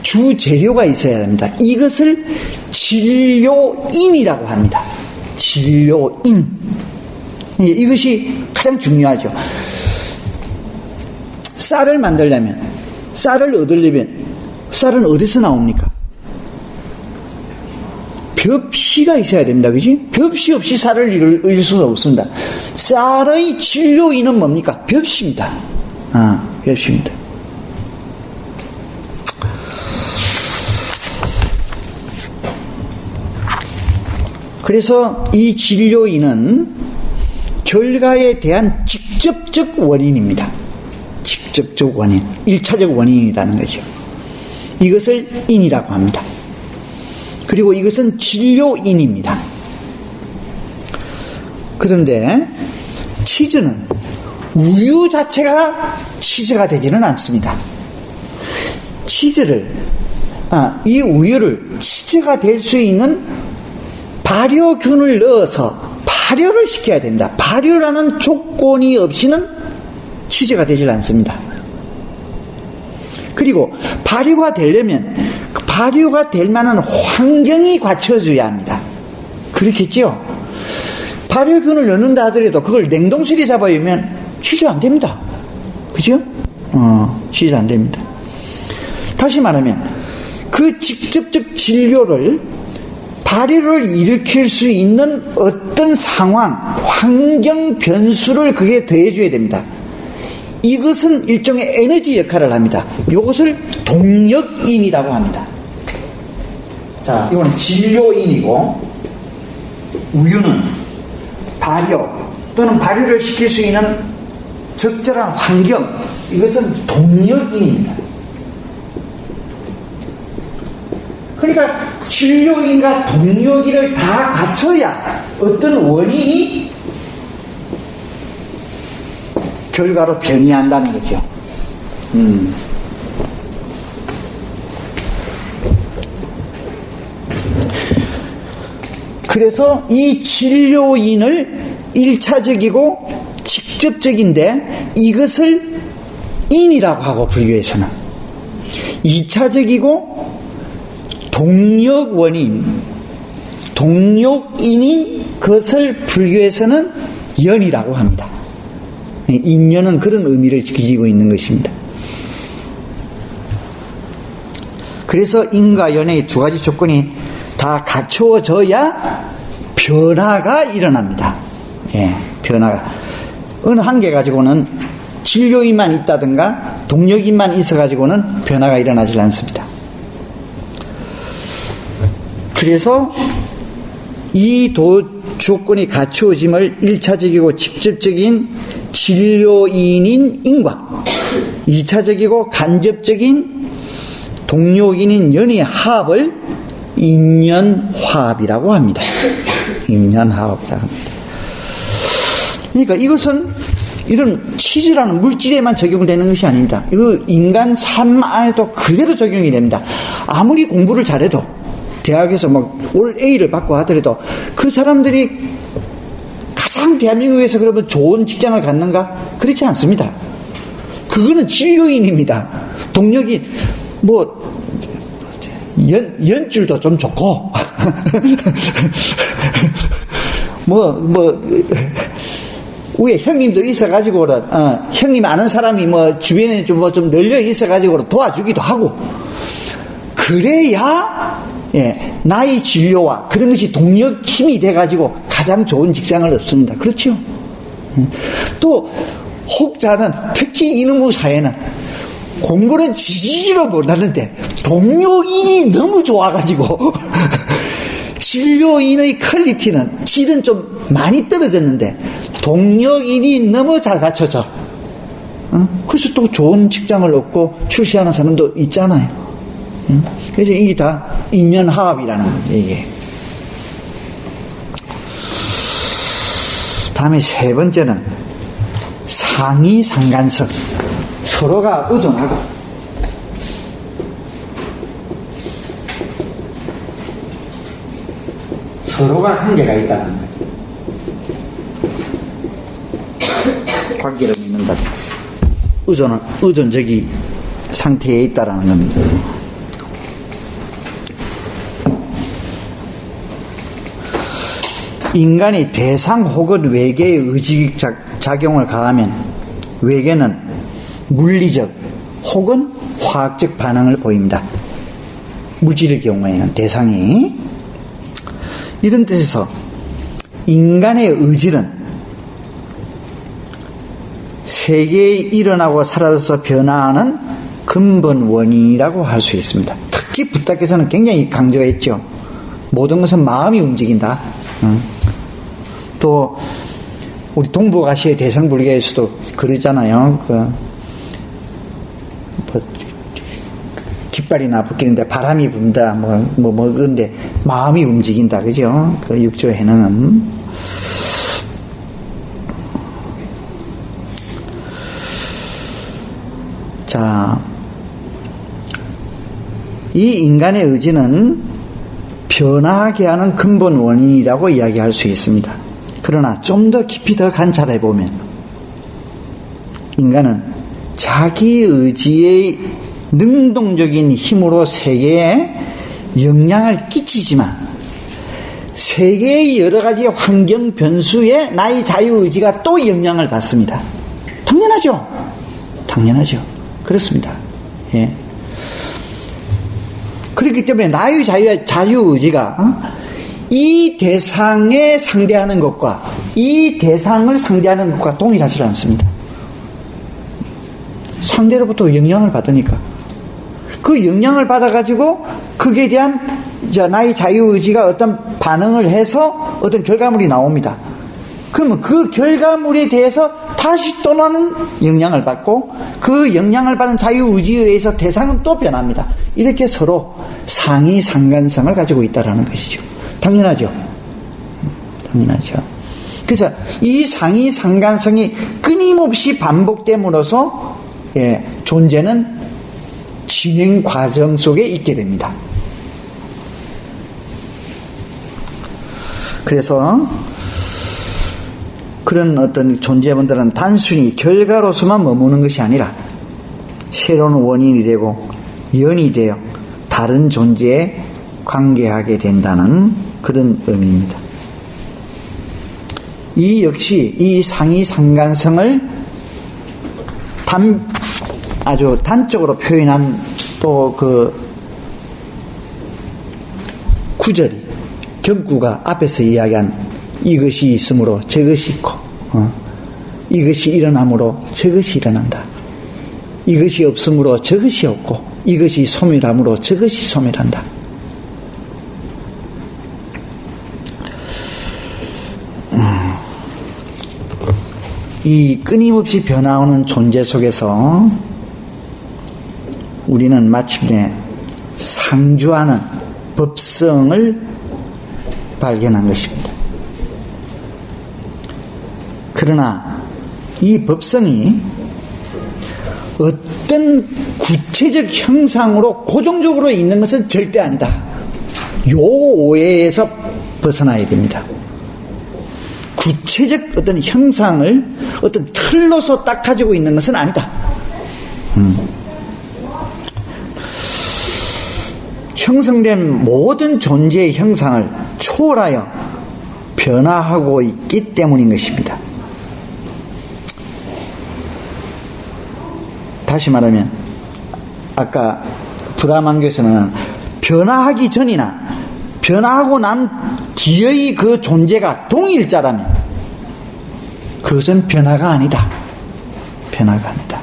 주 재료가 있어야 합니다. 이것을 진료인이라고 합니다. 진료인. 이것이 가장 중요하죠. 쌀을 만들려면, 쌀을 얻으려면, 쌀은 어디서 나옵니까? 벽시가 있어야 됩니다. 그지? 벽시 없이 쌀을 이룰 수가 없습니다. 쌀의 진료인은 뭡니까? 벽시입니다. 벽시입니다. 그래서 이 진료인은 결과에 대한 직접적 원인입니다. 직접적 원인, 1차적 원인이라는 거죠. 이것을 인이라고 합니다. 그리고 이것은 진료인입니다. 그런데 치즈는 우유 자체가 치즈가 되지는 않습니다. 이 우유를 치즈가 될 수 있는 발효균을 넣어서 발효를 시켜야 됩니다. 발효라는 조건이 없이는 치즈가 되질 않습니다. 그리고 발효가 되려면 발효가 될 만한 환경이 갖춰져야 합니다. 그렇겠죠? 발효균을 넣는다 하더라도 그걸 냉동실에 잡아오면 치즈 안 됩니다. 그죠? 치즈 안 됩니다. 다시 말하면 그 직접적 진료를, 발효를 일으킬 수 있는 어떤 상황, 환경 변수를 그게 더해줘야 됩니다. 이것은 일종의 에너지 역할을 합니다. 이것을 동력인이라고 합니다. 자, 이거는 진료인이고, 우유는 발효 또는 발효를 시킬 수 있는 적절한 환경, 이것은 동력인입니다. 그러니까 진료인과 동력인을 다 갖춰야 어떤 원인이 결과로 변이한다는 거죠. 그래서 이 진료인을 1차적이고 직접적인데 이것을 인이라고 하고, 불교에서는 2차적이고 동력원인, 동력인인 것을 불교에서는 연이라고 합니다. 인연은 그런 의미를 지니고 있는 것입니다. 그래서 인과 연애의 두 가지 조건이 다 갖추어져야 변화가 일어납니다. 예, 변화가. 어느 한계 가지고는 진료인만 있다든가 동력인만 있어가지고는 변화가 일어나질 않습니다. 그래서 이 조건이 갖추어짐을 1차적이고 직접적인 진료인인 인과, 2차적이고 간접적인 동료인인 연의 화합을 인연화합이라고 합니다. 인연화합이라고 합니다. 그러니까 이것은 이런 치즈라는 물질에만 적용되는 것이 아닙니다. 이거 인간 삶 안에도 그대로 적용이 됩니다. 아무리 공부를 잘해도 대학에서 올 A를 받고 하더라도 그 사람들이 가장 대한민국에서 그러면 좋은 직장을 갖는가? 그렇지 않습니다. 그거는 진료인입니다. 동력이 연줄도 좀 좋고 위에 형님도 있어가지고 형님 아는 사람이 주변에 좀 널려 있어가지고 도와주기도 하고 그래야 나의 진료와 그런 것이 동력 힘이 돼가지고 가장 좋은 직장을 얻습니다. 그렇죠? 또 혹자는 특히 이놈의 사회는 공부는 지지로 못하는데 동료인이 너무 좋아가지고 진료인의 퀄리티는 질은 좀 많이 떨어졌는데 동료인이 너무 잘 갖춰져. 그래서 또 좋은 직장을 얻고 출세하는 사람도 있잖아요. 그래서 이게 다 인연화합이라는 거죠, 이게. 다음에 세 번째는 상이상간성. 서로가 의존하고 서로가 한계가 있다는 거예요. 관계를 맺는다. 의존적인 상태에 있다라는 겁니다. 인간이 대상 혹은 외계의 의지적 작용을 가하면 외계는 물리적 혹은 화학적 반응을 보입니다. 물질의 경우에는 대상이. 이런 뜻에서 인간의 의지는 세계에 일어나고 사라져서 변화하는 근본 원인이라고 할 수 있습니다. 특히 부탁께서는 굉장히 강조했죠. 모든 것은 마음이 움직인다. 또 우리 동북아시아의 대성불교에서도 그러잖아요. 깃발이 나붙기는데 바람이 분다. 그런데 마음이 움직인다. 그죠? 그 육조 해능은. 자, 이 인간의 의지는 변화하게 하는 근본 원인이라고 이야기할 수 있습니다. 그러나 좀 더 깊이 더 관찰해 보면 인간은 자기 의지의 능동적인 힘으로 세계에 영향을 끼치지만 세계의 여러 가지 환경 변수에 나의 자유의지가 또 영향을 받습니다. 당연하죠. 당연하죠. 그렇습니다. 예. 그렇기 때문에 나의 자유의지가 이 대상에 상대하는 것과 이 대상을 상대하는 것과 동일하지 않습니다. 상대로부터 영향을 받으니까 그 영향을 받아가지고 거기에 대한 나의 자유의지가 어떤 반응을 해서 어떤 결과물이 나옵니다. 그러면 그 결과물에 대해서 다시 또 나는 영향을 받고 그 영향을 받은 자유의지에 의해서 대상은 또 변합니다. 이렇게 서로 상이상간성을 가지고 있다는 것이죠. 당연하죠. 당연하죠. 그래서 이 상이상간성이 끊임없이 반복됨으로써 존재는 진행 과정 속에 있게 됩니다. 그래서 그런 어떤 존재분들은 단순히 결과로서만 머무는 것이 아니라 새로운 원인이 되고 연이 되어 다른 존재에 관계하게 된다는 그런 의미입니다. 이 역시 이 상이상간성을 아주 단적으로 표현한 또 그 구절이 경구가 앞에서 이야기한 이것이 있으므로 저것이 있고 이것이 일어나므로 저것이 일어난다. 이것이 없으므로 저것이 없고 이것이 소멸함으로 저것이 소멸한다. 이 끊임없이 변화하는 존재 속에서 우리는 마침내 상주하는 법성을 발견한 것입니다. 그러나 이 법성이 어떤 구체적 형상으로 고정적으로 있는 것은 절대 아니다. 요 오해에서 벗어나야 됩니다. 구체적 어떤 형상을 어떤 틀로서 딱 가지고 있는 것은 아니다. 형성된 모든 존재의 형상을 초월하여 변화하고 있기 때문인 것입니다. 다시 말하면 아까 브라만교에서는 변화하기 전이나 변화하고 난 뒤의 그 존재가 동일자라면 그것은 변화가 아니다. 변화가 아니다.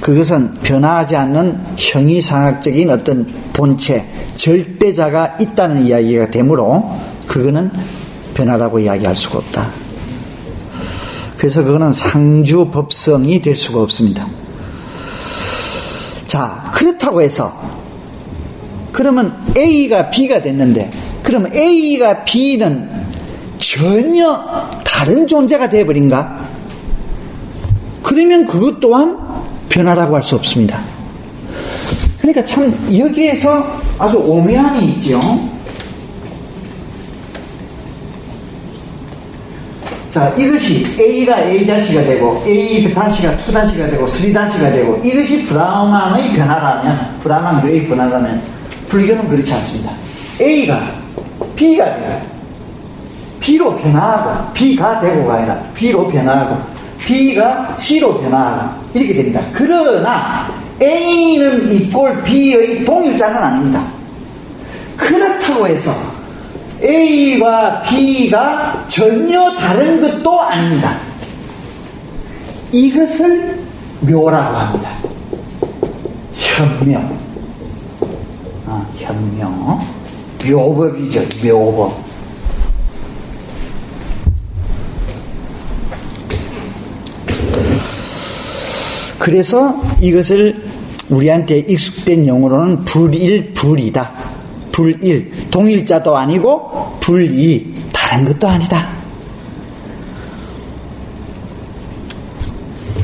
그것은 변화하지 않는 형이상학적인 어떤 본체, 절대자가 있다는 이야기가 되므로 그거는 변화라고 이야기할 수가 없다. 그래서 그거는 상주법성이 될 수가 없습니다. 자, 그렇다고 해서 그러면 A가 B가 됐는데 그러면 A가 B는 전혀 다른 존재가 되어버린가? 그러면 그것 또한 변화라고 할 수 없습니다. 그러니까 참 여기에서 아주 오묘함이 있죠. 자, 이것이 A가 A-가 되고 A-가 2-가 되고 3-가 되고 이것이 브라만의 변화라면, 브라만 교의 변화라면 불교는 그렇지 않습니다. A가 B가 돼요. B로 변화하고 B가 되고가 아니라 B로 변화하고 B가 C로 변화하고 이렇게 됩니다. 그러나 A는 이꼴 B의 동일자는 아닙니다. 그렇다고 해서 A와 B가 전혀 다른 것도 아닙니다. 이것을 묘라고 합니다. 현묘. 현묘. 묘법이죠. 묘법. 그래서 이것을 우리한테 익숙된 용어로는 불일불이다. 불일, 동일자도 아니고 불이, 다른 것도 아니다.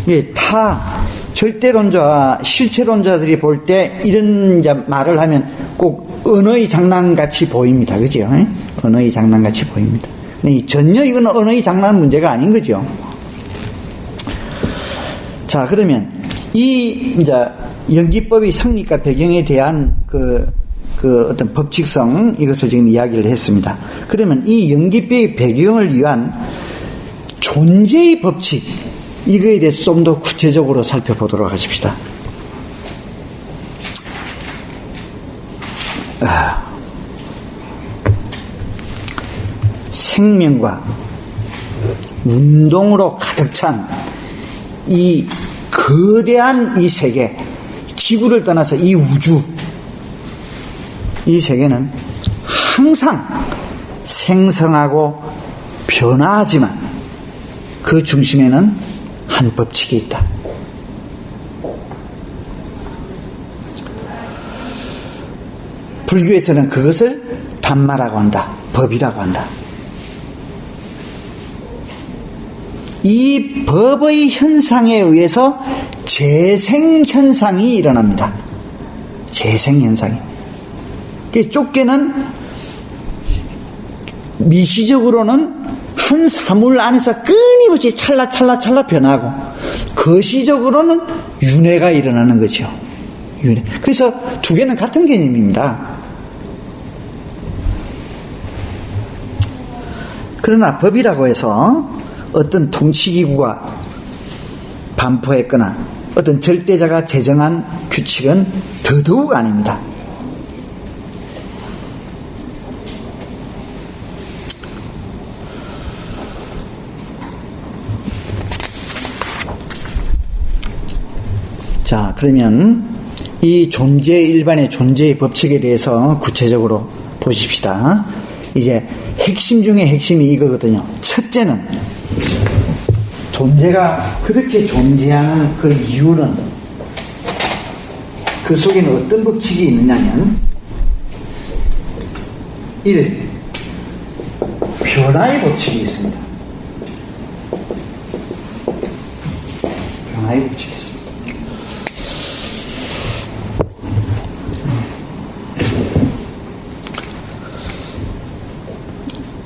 예, 타 절대론자와 실체론자들이 볼 때 이런 말을 하면 꼭 언어의 장난같이 보입니다. 그죠? 언어의 장난같이 보입니다. 전혀 이건 언어의 장난 문제가 아닌 거죠. 자, 그러면 이 이제 연기법의 성립과 배경에 대한 그 어떤 법칙성, 이것을 지금 이야기를 했습니다. 그러면 이 연기법의 배경을 위한 존재의 법칙, 이거에 대해서 좀 더 구체적으로 살펴보도록 하십시다. 생명과 운동으로 가득 찬 이 거대한 이 세계, 지구를 떠나서 이 우주, 이 세계는 항상 생성하고 변화하지만 그 중심에는 한 법칙이 있다. 불교에서는 그것을 담마라고 한다. 법이라고 한다. 이 법의 현상에 의해서 재생현상이 일어납니다. 재생현상이. 쫓겨는 미시적으로는 한 사물 안에서 끊임없이 찰나찰나 변하고 거시적으로는 윤회가 일어나는 거죠. 윤회. 그래서 두 개는 같은 개념입니다. 그러나 법이라고 해서 어떤 통치기구가 반포했거나 어떤 절대자가 제정한 규칙은 더더욱 아닙니다. 자, 그러면 이 일반의 존재의 법칙에 대해서 구체적으로 보십시다. 이제 핵심 중에 핵심이 이거거든요. 첫째는 존재가 그렇게 존재하는 그 이유는, 그 속에는 어떤 법칙이 있느냐면 1. 변화의 법칙이 있습니다. 변화의 법칙이 있습니다.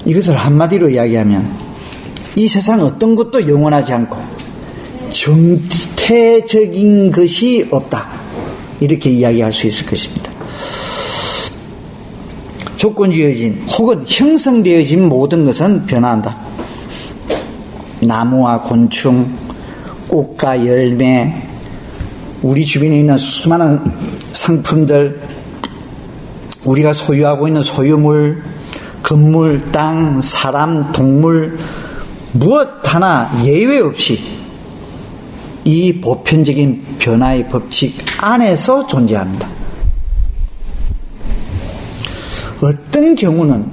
이것을 한마디로 이야기하면 이 세상 어떤 것도 영원하지 않고 정태적인 것이 없다, 이렇게 이야기할 수 있을 것입니다. 조건지어진 혹은 형성되어진 모든 것은 변화한다. 나무와 곤충, 꽃과 열매, 우리 주변에 있는 수많은 상품들, 우리가 소유하고 있는 소유물, 건물, 땅, 사람, 동물, 무엇 하나 예외 없이 이 보편적인 변화의 법칙 안에서 존재합니다. 어떤 경우는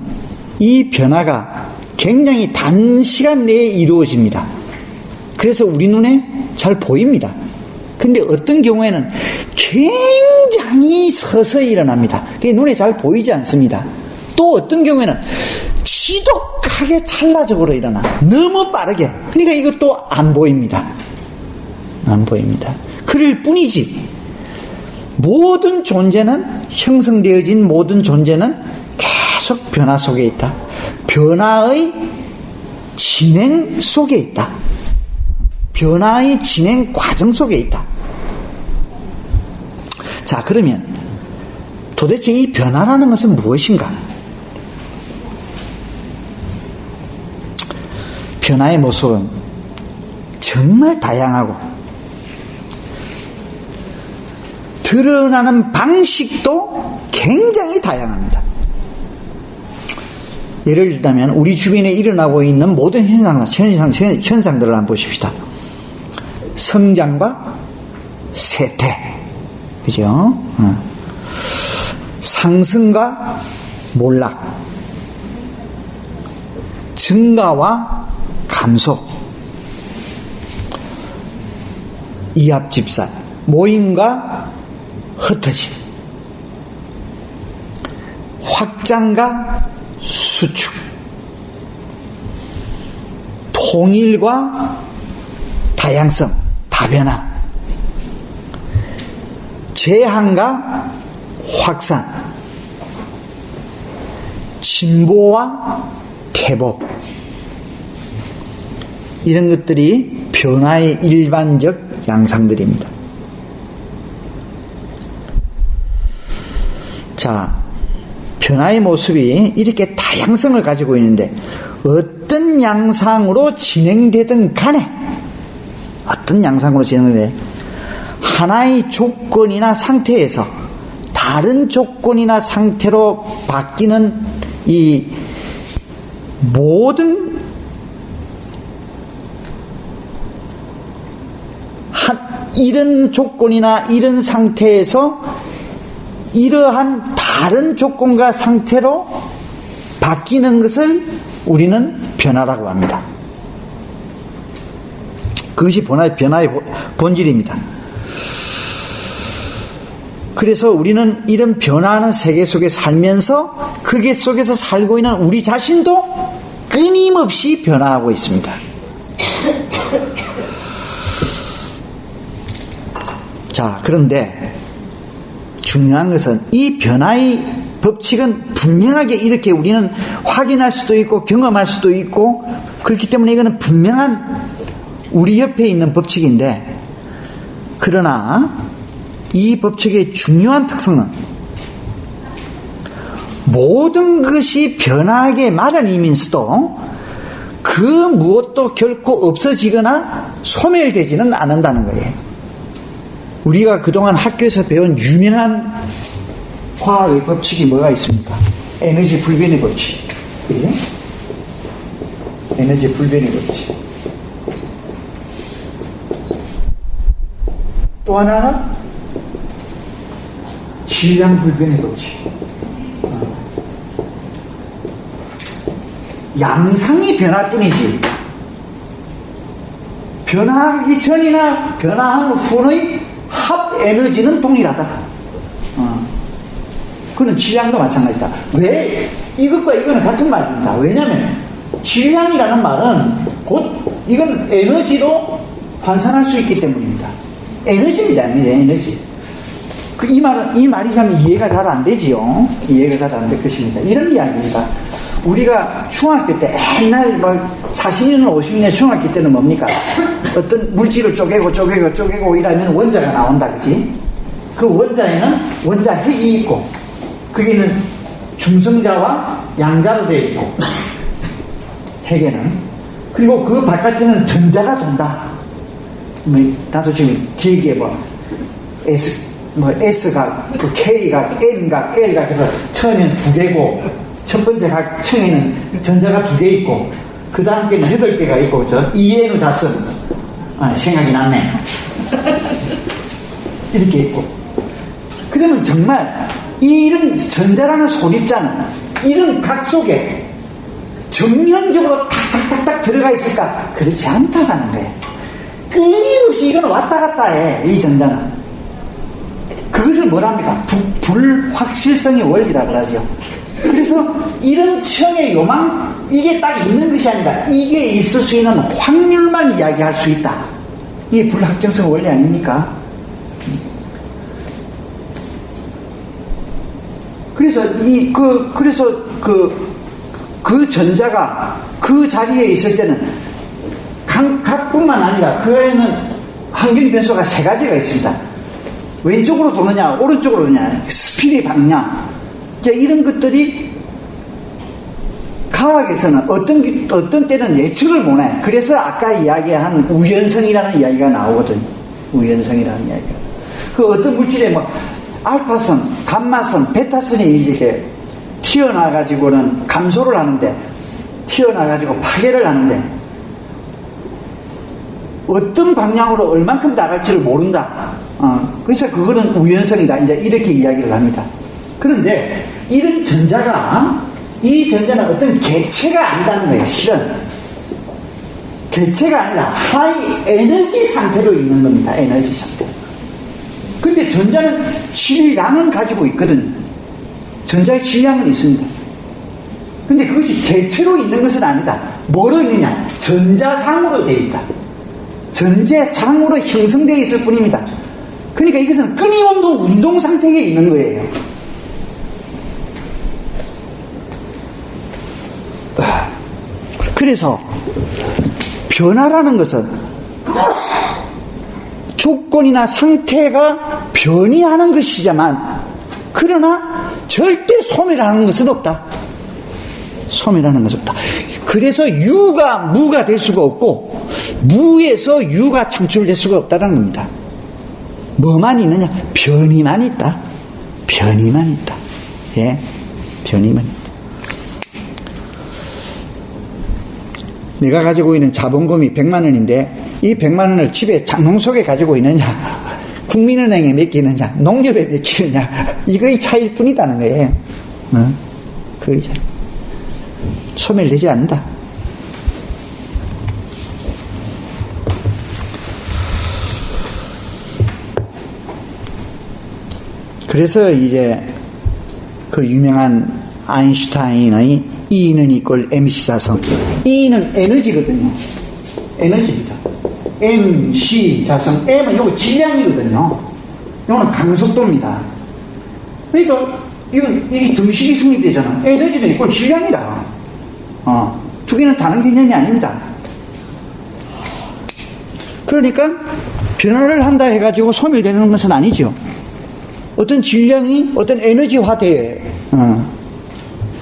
이 변화가 굉장히 단시간 내에 이루어집니다. 그래서 우리 눈에 잘 보입니다. 근데 어떤 경우에는 굉장히 서서히 일어납니다. 그게 눈에 잘 보이지 않습니다. 또 어떤 경우에는 지독하게 찰나적으로 일어나, 너무 빠르게. 그러니까 이것도 안 보입니다. 안 보입니다. 그럴 뿐이지 모든 존재는, 형성되어진 모든 존재는 계속 변화 속에 있다. 변화의 진행 속에 있다. 변화의 진행 과정 속에 있다. 자, 그러면 도대체 이 변화라는 것은 무엇인가? 변화의 모습은 정말 다양하고 드러나는 방식도 굉장히 다양합니다. 예를 들자면 우리 주변에 일어나고 있는 모든 현상들을 한번 보십시다. 성장과 쇠퇴, 그죠? 상승과 몰락, 증가와 감소, 이합집산, 모임과 흩어짐, 확장과 수축, 통일과 다양성, 다변화, 제한과 확산, 진보와 퇴보, 이런 것들이 변화의 일반적 양상들입니다. 자, 변화의 모습이 이렇게 다양성을 가지고 있는데 어떤 양상으로 진행되든 간에, 어떤 양상으로 진행되든 하나의 조건이나 상태에서 다른 조건이나 상태로 바뀌는 이 모든 이런 조건이나 이런 상태에서 이러한 다른 조건과 상태로 바뀌는 것을 우리는 변화라고 합니다. 그것이 변화의 본질입니다. 그래서 우리는 이런 변화하는 세계 속에 살면서 그게 속에서 살고 있는 우리 자신도 끊임없이 변화하고 있습니다. 자, 그런데 중요한 것은 이 변화의 법칙은 분명하게 이렇게 우리는 확인할 수도 있고 경험할 수도 있고, 그렇기 때문에 이거는 분명한 우리 옆에 있는 법칙인데, 그러나 이 법칙의 중요한 특성은 모든 것이 변하게 마련이면서도 그 무엇도 결코 없어지거나 소멸되지는 않는다는 거예요. 우리가 그동안 학교에서 배운 유명한 과학의 법칙이 뭐가 있습니까? 에너지 불변의 법칙. 그지? 에너지 불변의 법칙. 또 하나는 질량 불변의 법칙. 양상이 변할 뿐이지 변화하기 전이나 변화한 후의 합 에너지는 동일하다. 그는 질량도 마찬가지다. 왜? 이것과 이거는 같은 말입니다. 왜냐하면 질량이라는 말은 곧 이건 에너지로 환산할 수 있기 때문입니다. 에너지입니다. 에너지. 이 말이 참 이해가 잘 안 되지요. 이해가 잘 안 될 것입니다. 이런 이야기입니다. 우리가 중학교 때 옛날 40년, 50년 중학교 때는 뭡니까? 어떤 물질을 쪼개고 이러면 원자가 나온다, 그지? 그 원자에는 원자 핵이 있고, 거기는 중성자와 양자로 되어 있고, 핵에는. 그리고 그 바깥에는 전자가 돈다. 나도 지금 기억에 S각, K각, N각, L각 해서 처음에는 2개고, 첫 번째 각 층에는 전자가 2개 있고, 그 다음께는 8개가 있고, 이해는 자선. 생각이 났네. 이렇게 있고. 그러면 정말, 이런 전자라는 소립자는 이런 각 속에 정형적으로 탁탁탁탁 들어가 있을까? 그렇지 않다라는 거예요. 끊임없이 이건 왔다 갔다 해, 이 전자는. 그것을 뭐랍니까? 불확실성의 원리라고 하죠. 그래서 이런 층의 요망, 이게 딱 있는 것이 아니라 이게 있을 수 있는 확률만 이야기할 수 있다. 이게 불확정성 원리 아닙니까? 그래서 그 전자가 그 자리에 있을 때는 각뿐만 아니라 그 안에는 환경 변수가 3가지가 있습니다. 왼쪽으로 도느냐, 오른쪽으로 도느냐, 스피드 방향. 이런 것들이 과학에서는 어떤 때는 예측을 못해. 그래서 아까 이야기한 우연성이라는 이야기가 나오거든요. 우연성이라는 이야기가. 그 어떤 물질에 알파선, 감마선, 베타선이 이렇게 튀어나와가지고는 감소를 하는데, 튀어나와가지고 파괴를 하는데, 어떤 방향으로 얼만큼 나갈지를 모른다. 그래서 그거는 우연성이다. 이제 이렇게 이야기를 합니다. 그런데 이런 전자가, 이 전자는 어떤 개체가 아니다는 거예요. 실은 개체가 아니라 하나의 에너지 상태로 있는 겁니다. 에너지 상태. 근데 전자는 질량은 가지고 있거든요. 전자의 질량은 있습니다. 근데 그것이 개체로 있는 것은 아니다. 뭐로 있느냐? 전자상으로 되어 있다. 전자상으로 형성되어 있을 뿐입니다. 그러니까 이것은 끊임없는 운동 상태에 있는 거예요. 그래서 변화라는 것은 조건이나 상태가 변이하는 것이지만, 그러나 절대 소멸하는 것은 없다. 소멸하는 것은 없다. 그래서 유가 무가 될 수가 없고, 무에서 유가 창출될 수가 없다는 겁니다. 뭐만 있느냐? 변이만 있다. 변이만 있다. 예, 변이만 있다. 내가 가지고 있는 자본금이 100만 원인데, 이 100만 원을 집에 장롱속에 가지고 있느냐, 국민은행에 맡기느냐, 농협에 맡기느냐, 이거의 차이일 뿐이다는 거예요. 그의 차이. 소멸되지 않는다. 그래서 이제 그 유명한 아인슈타인의 E는 이꼴 MC 자성. E는 에너지거든요. 에너지입니다. MC 자성. M은 요거 질량이거든요. 요거는 강속도입니다. 그러니까 이게 등식이 성립되잖아. 에너지는 이꼴 질량이다. 두 개는 다른 개념이 아닙니다. 그러니까 변화를 한다 해가지고 소멸되는 것은 아니죠. 어떤 질량이 어떤 에너지화돼요.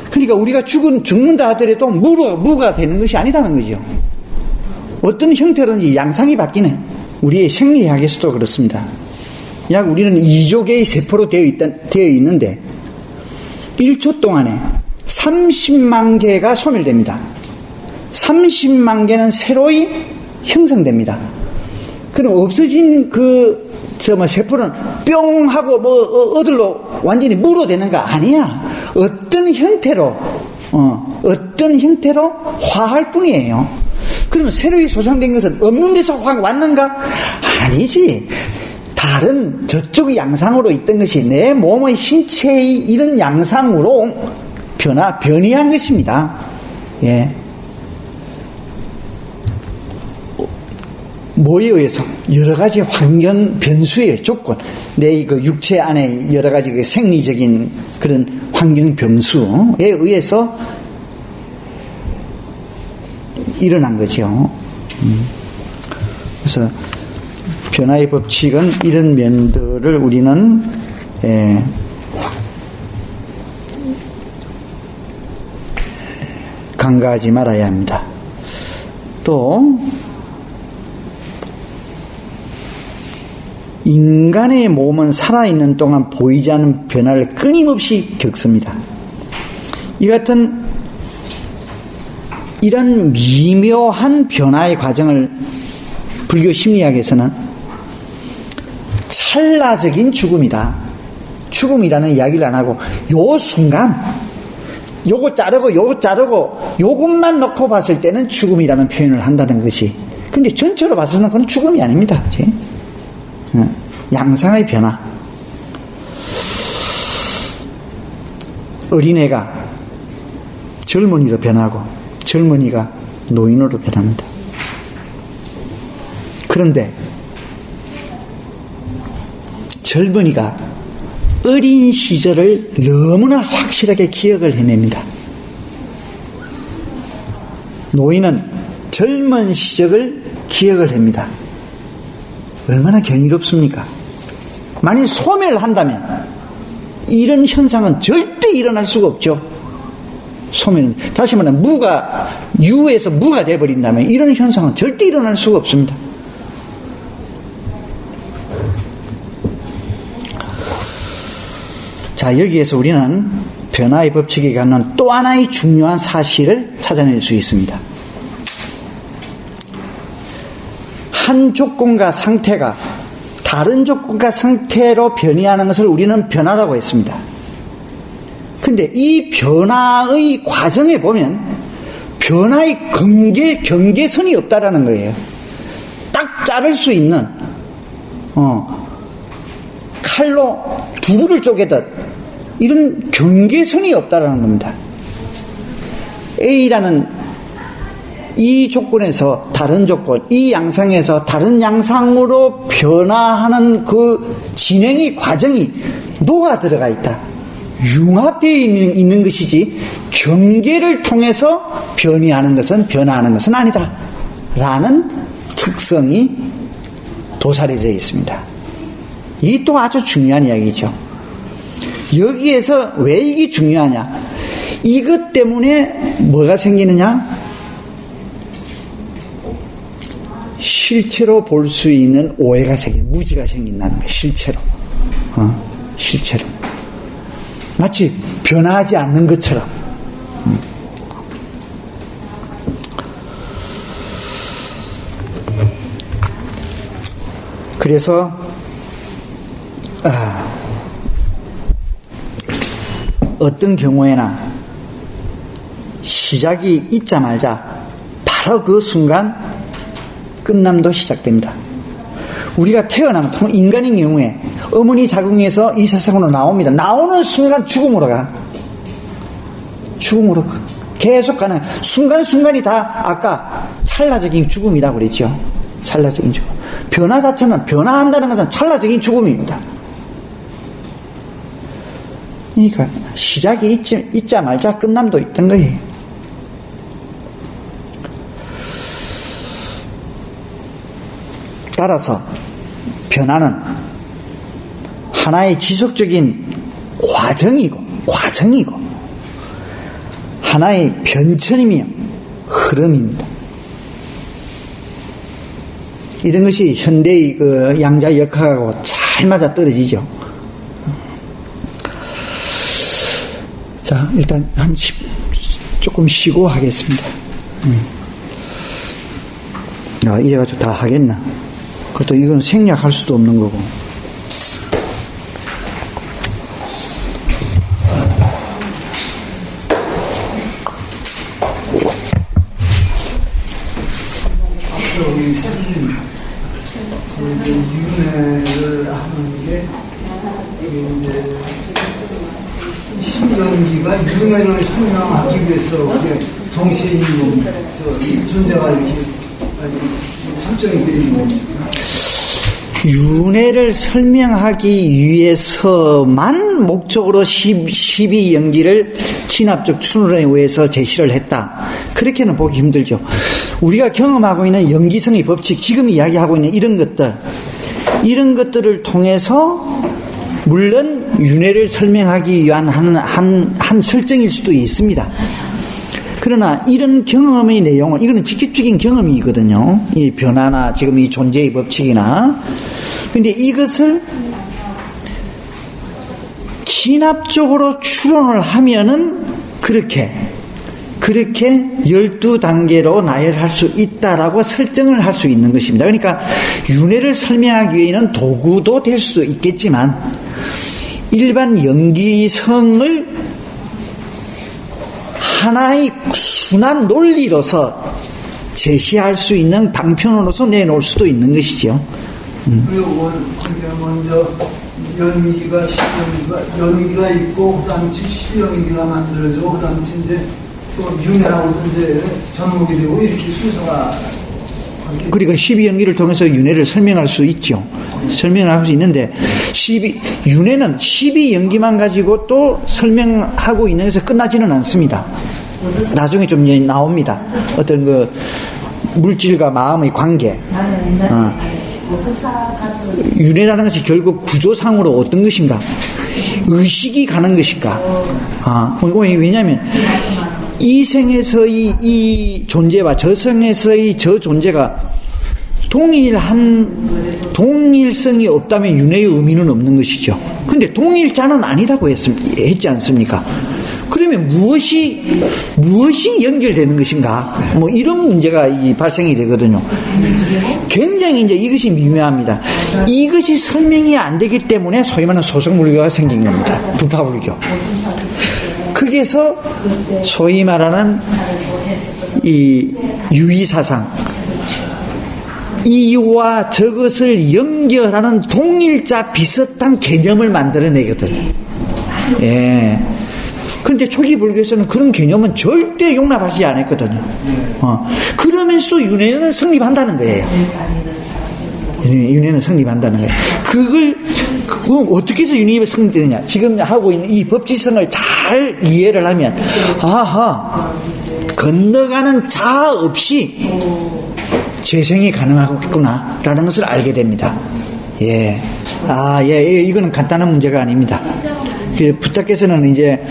그러니까 우리가 죽는다 하더라도 무가 되는 것이 아니다는 거죠. 어떤 형태로든지 양상이 바뀌는, 우리의 생리학에서도 그렇습니다. 약 우리는 2조 개의 세포로 되어 있는데 1초 동안에 30만 개가 소멸됩니다. 30만 개는 새로이 형성됩니다. 그럼 없어진 세포는 뿅 하고 어들로 완전히 물어대는가? 아니야. 어떤 형태로 화할 뿐이에요. 그러면 새로이 소장된 것은 없는 데서 확 왔는가? 아니지. 다른 저쪽 양상으로 있던 것이 내 몸의 신체의 이런 양상으로 변이한 것입니다. 예. 뭐에 의해서? 여러 가지 환경 변수의 조건, 내 육체 안에 여러 가지 생리적인 그런 환경 변수에 의해서 일어난 거죠. 그래서 변화의 법칙은 이런 면들을 우리는 간과하지 말아야 합니다. 또 인간의 몸은 살아있는 동안 보이지 않는 변화를 끊임없이 겪습니다. 이 같은 이런 미묘한 변화의 과정을 불교 심리학에서는 찰나적인 죽음이다. 죽음이라는 이야기를 안 하고 요 순간 요거 자르고 요것만 놓고 봤을 때는 죽음이라는 표현을 한다는 것이, 근데 전체로 봐서는 그건 죽음이 아닙니다. 그치? 양상의 변화. 어린애가 젊은이로 변하고 젊은이가 노인으로 변합니다. 그런데 젊은이가 어린 시절을 너무나 확실하게 기억을 해냅니다. 노인은 젊은 시절을 기억을 합니다. 얼마나 경이롭습니까? 만일 소멸을 한다면 이런 현상은 절대 일어날 수가 없죠. 소멸은, 다시 말하면 유에서 무가 되어버린다면 이런 현상은 절대 일어날 수가 없습니다. 자, 여기에서 우리는 변화의 법칙에 갖는 또 하나의 중요한 사실을 찾아낼 수 있습니다. 한 조건과 상태가 다른 조건과 상태로 변이하는 것을 우리는 변화라고 했습니다. 근데 이 변화의 과정에 보면 변화의 경계선이 없다라는 거예요. 딱 자를 수 있는 칼로 두부를 쪼개듯 이런 경계선이 없다라는 겁니다. A라는 이 조건에서 다른 조건, 이 양상에서 다른 양상으로 변화하는 그 진행의 과정이 녹아 들어가 있다. 융합되어 있는 것이지 경계를 통해서 변화하는 것은 아니다. 라는 특성이 도사려져 있습니다. 이 또 아주 중요한 이야기죠. 여기에서 왜 이게 중요하냐? 이것 때문에 뭐가 생기느냐? 실체로 볼 수 있는 오해가 무지가 생긴다는 거예요. 실체로. 마치 변하지 않는 것처럼. 그래서 어떤 경우에나 시작이 있자마자 바로 그 순간 끝남도 시작됩니다. 우리가 태어나면 인간인 경우에 어머니 자궁에서 이 세상으로 나옵니다. 나오는 순간 죽음으로 가. 죽음으로 계속 가는 순간순간이 다 아까 찰나적인 죽음이라고 그랬죠. 찰나적인 죽음. 변화 자체는, 변화한다는 것은 찰나적인 죽음입니다. 그러니까 시작이 있자마자 끝남도 있던 거예요. 따라서 변화는 하나의 지속적인 과정이고 하나의 변천이며 흐름입니다. 이런 것이 현대의 양자역학하고 잘 잘 맞아 떨어지죠. 자, 일단 조금 쉬고 하겠습니다. 이래가지고 다 하겠나? 그것도 이거는 생략할 수도 없는 거고. 여기 윤회를 하는 게 이제 신경기가 윤회를 설명하기 위해서 정신이 존재가 이렇게 설정이 되어 있는 겁니다. 윤회를 설명하기 위해서만 목적으로 12연기를 진압적 추론에 의해서 제시를 했다. 그렇게는 보기 힘들죠. 우리가 경험하고 있는 연기성의 법칙, 지금 이야기하고 있는 이런 것들을 통해서 물론 윤회를 설명하기 위한 한 설정일 수도 있습니다. 그러나 이런 경험의 내용은, 이거는 직접적인 경험이거든요. 이 변화나 지금 이 존재의 법칙이나. 근데 이것을 진압적으로 추론을 하면은 그렇게 12단계로 나열할 수 있다라고 설정을 할 수 있는 것입니다. 그러니까 윤회를 설명하기 위해는 도구도 될 수도 있겠지만 일반 연기성을 하나의 순환 논리로서 제시할 수 있는 방편으로서 내놓을 수도 있는 것이죠. 먼저 연기가 있고 그다음에 12연기가 만들어지고 그다음에 이제 또 윤회라고 이제 접목이 되고 이렇게 순서가. 그러니까 12연기를 통해서 윤회를 설명할 수 있죠. 설명을 할 수 있는데 윤회는 12연기만 가지고 또 설명하고 있는 것에서 끝나지는 않습니다. 나중에 좀 나옵니다. 어떤 그 물질과 마음의 관계. 윤회라는 것이 결국 구조상으로 어떤 것인가? 의식이 가는 것인가? 왜냐하면 이 생에서의 이 존재와 저 생에서의 저 존재가 동일성이 없다면 윤회의 의미는 없는 것이죠. 근데 동일자는 아니라고 했지 않습니까? 그러면 무엇이 연결되는 것인가? 뭐 이런 문제가 발생이 되거든요. 굉장히 이제 이것이 미묘합니다. 이것이 설명이 안 되기 때문에 소위 말하는 소속불교가 생긴 겁니다. 부파불교. 거기에서 소위 말하는 이 유의사상, 이와 저것을 연결하는 동일자 비슷한 개념을 만들어내거든요. 예. 그런데 초기 불교에서는 그런 개념은 절대 용납하지 않았거든요. 그러면서 윤회는 성립한다는 거예요. 윤회는 성립한다는 거예요. 그걸 어떻게 해서 윤회가 성립되느냐? 지금 하고 있는 이 법지성을 잘 이해를 하면, 건너가는 자아 없이 재생이 가능하구나라는 것을 알게 됩니다. 예. 이거는 간단한 문제가 아닙니다. 부처께서는 이제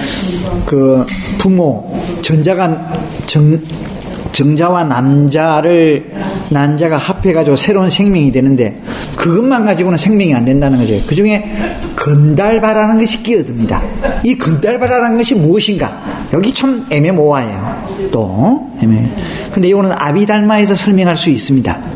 그 부모, 정자와 난자가 합해가지고 새로운 생명이 되는데 그것만 가지고는 생명이 안 된다는 거죠. 그 중에 건달바라는 것이 끼어듭니다. 이 건달바라는 것이 무엇인가? 여기 참 애매모호해요. 또 근데 이거는 아비달마에서 설명할 수 있습니다.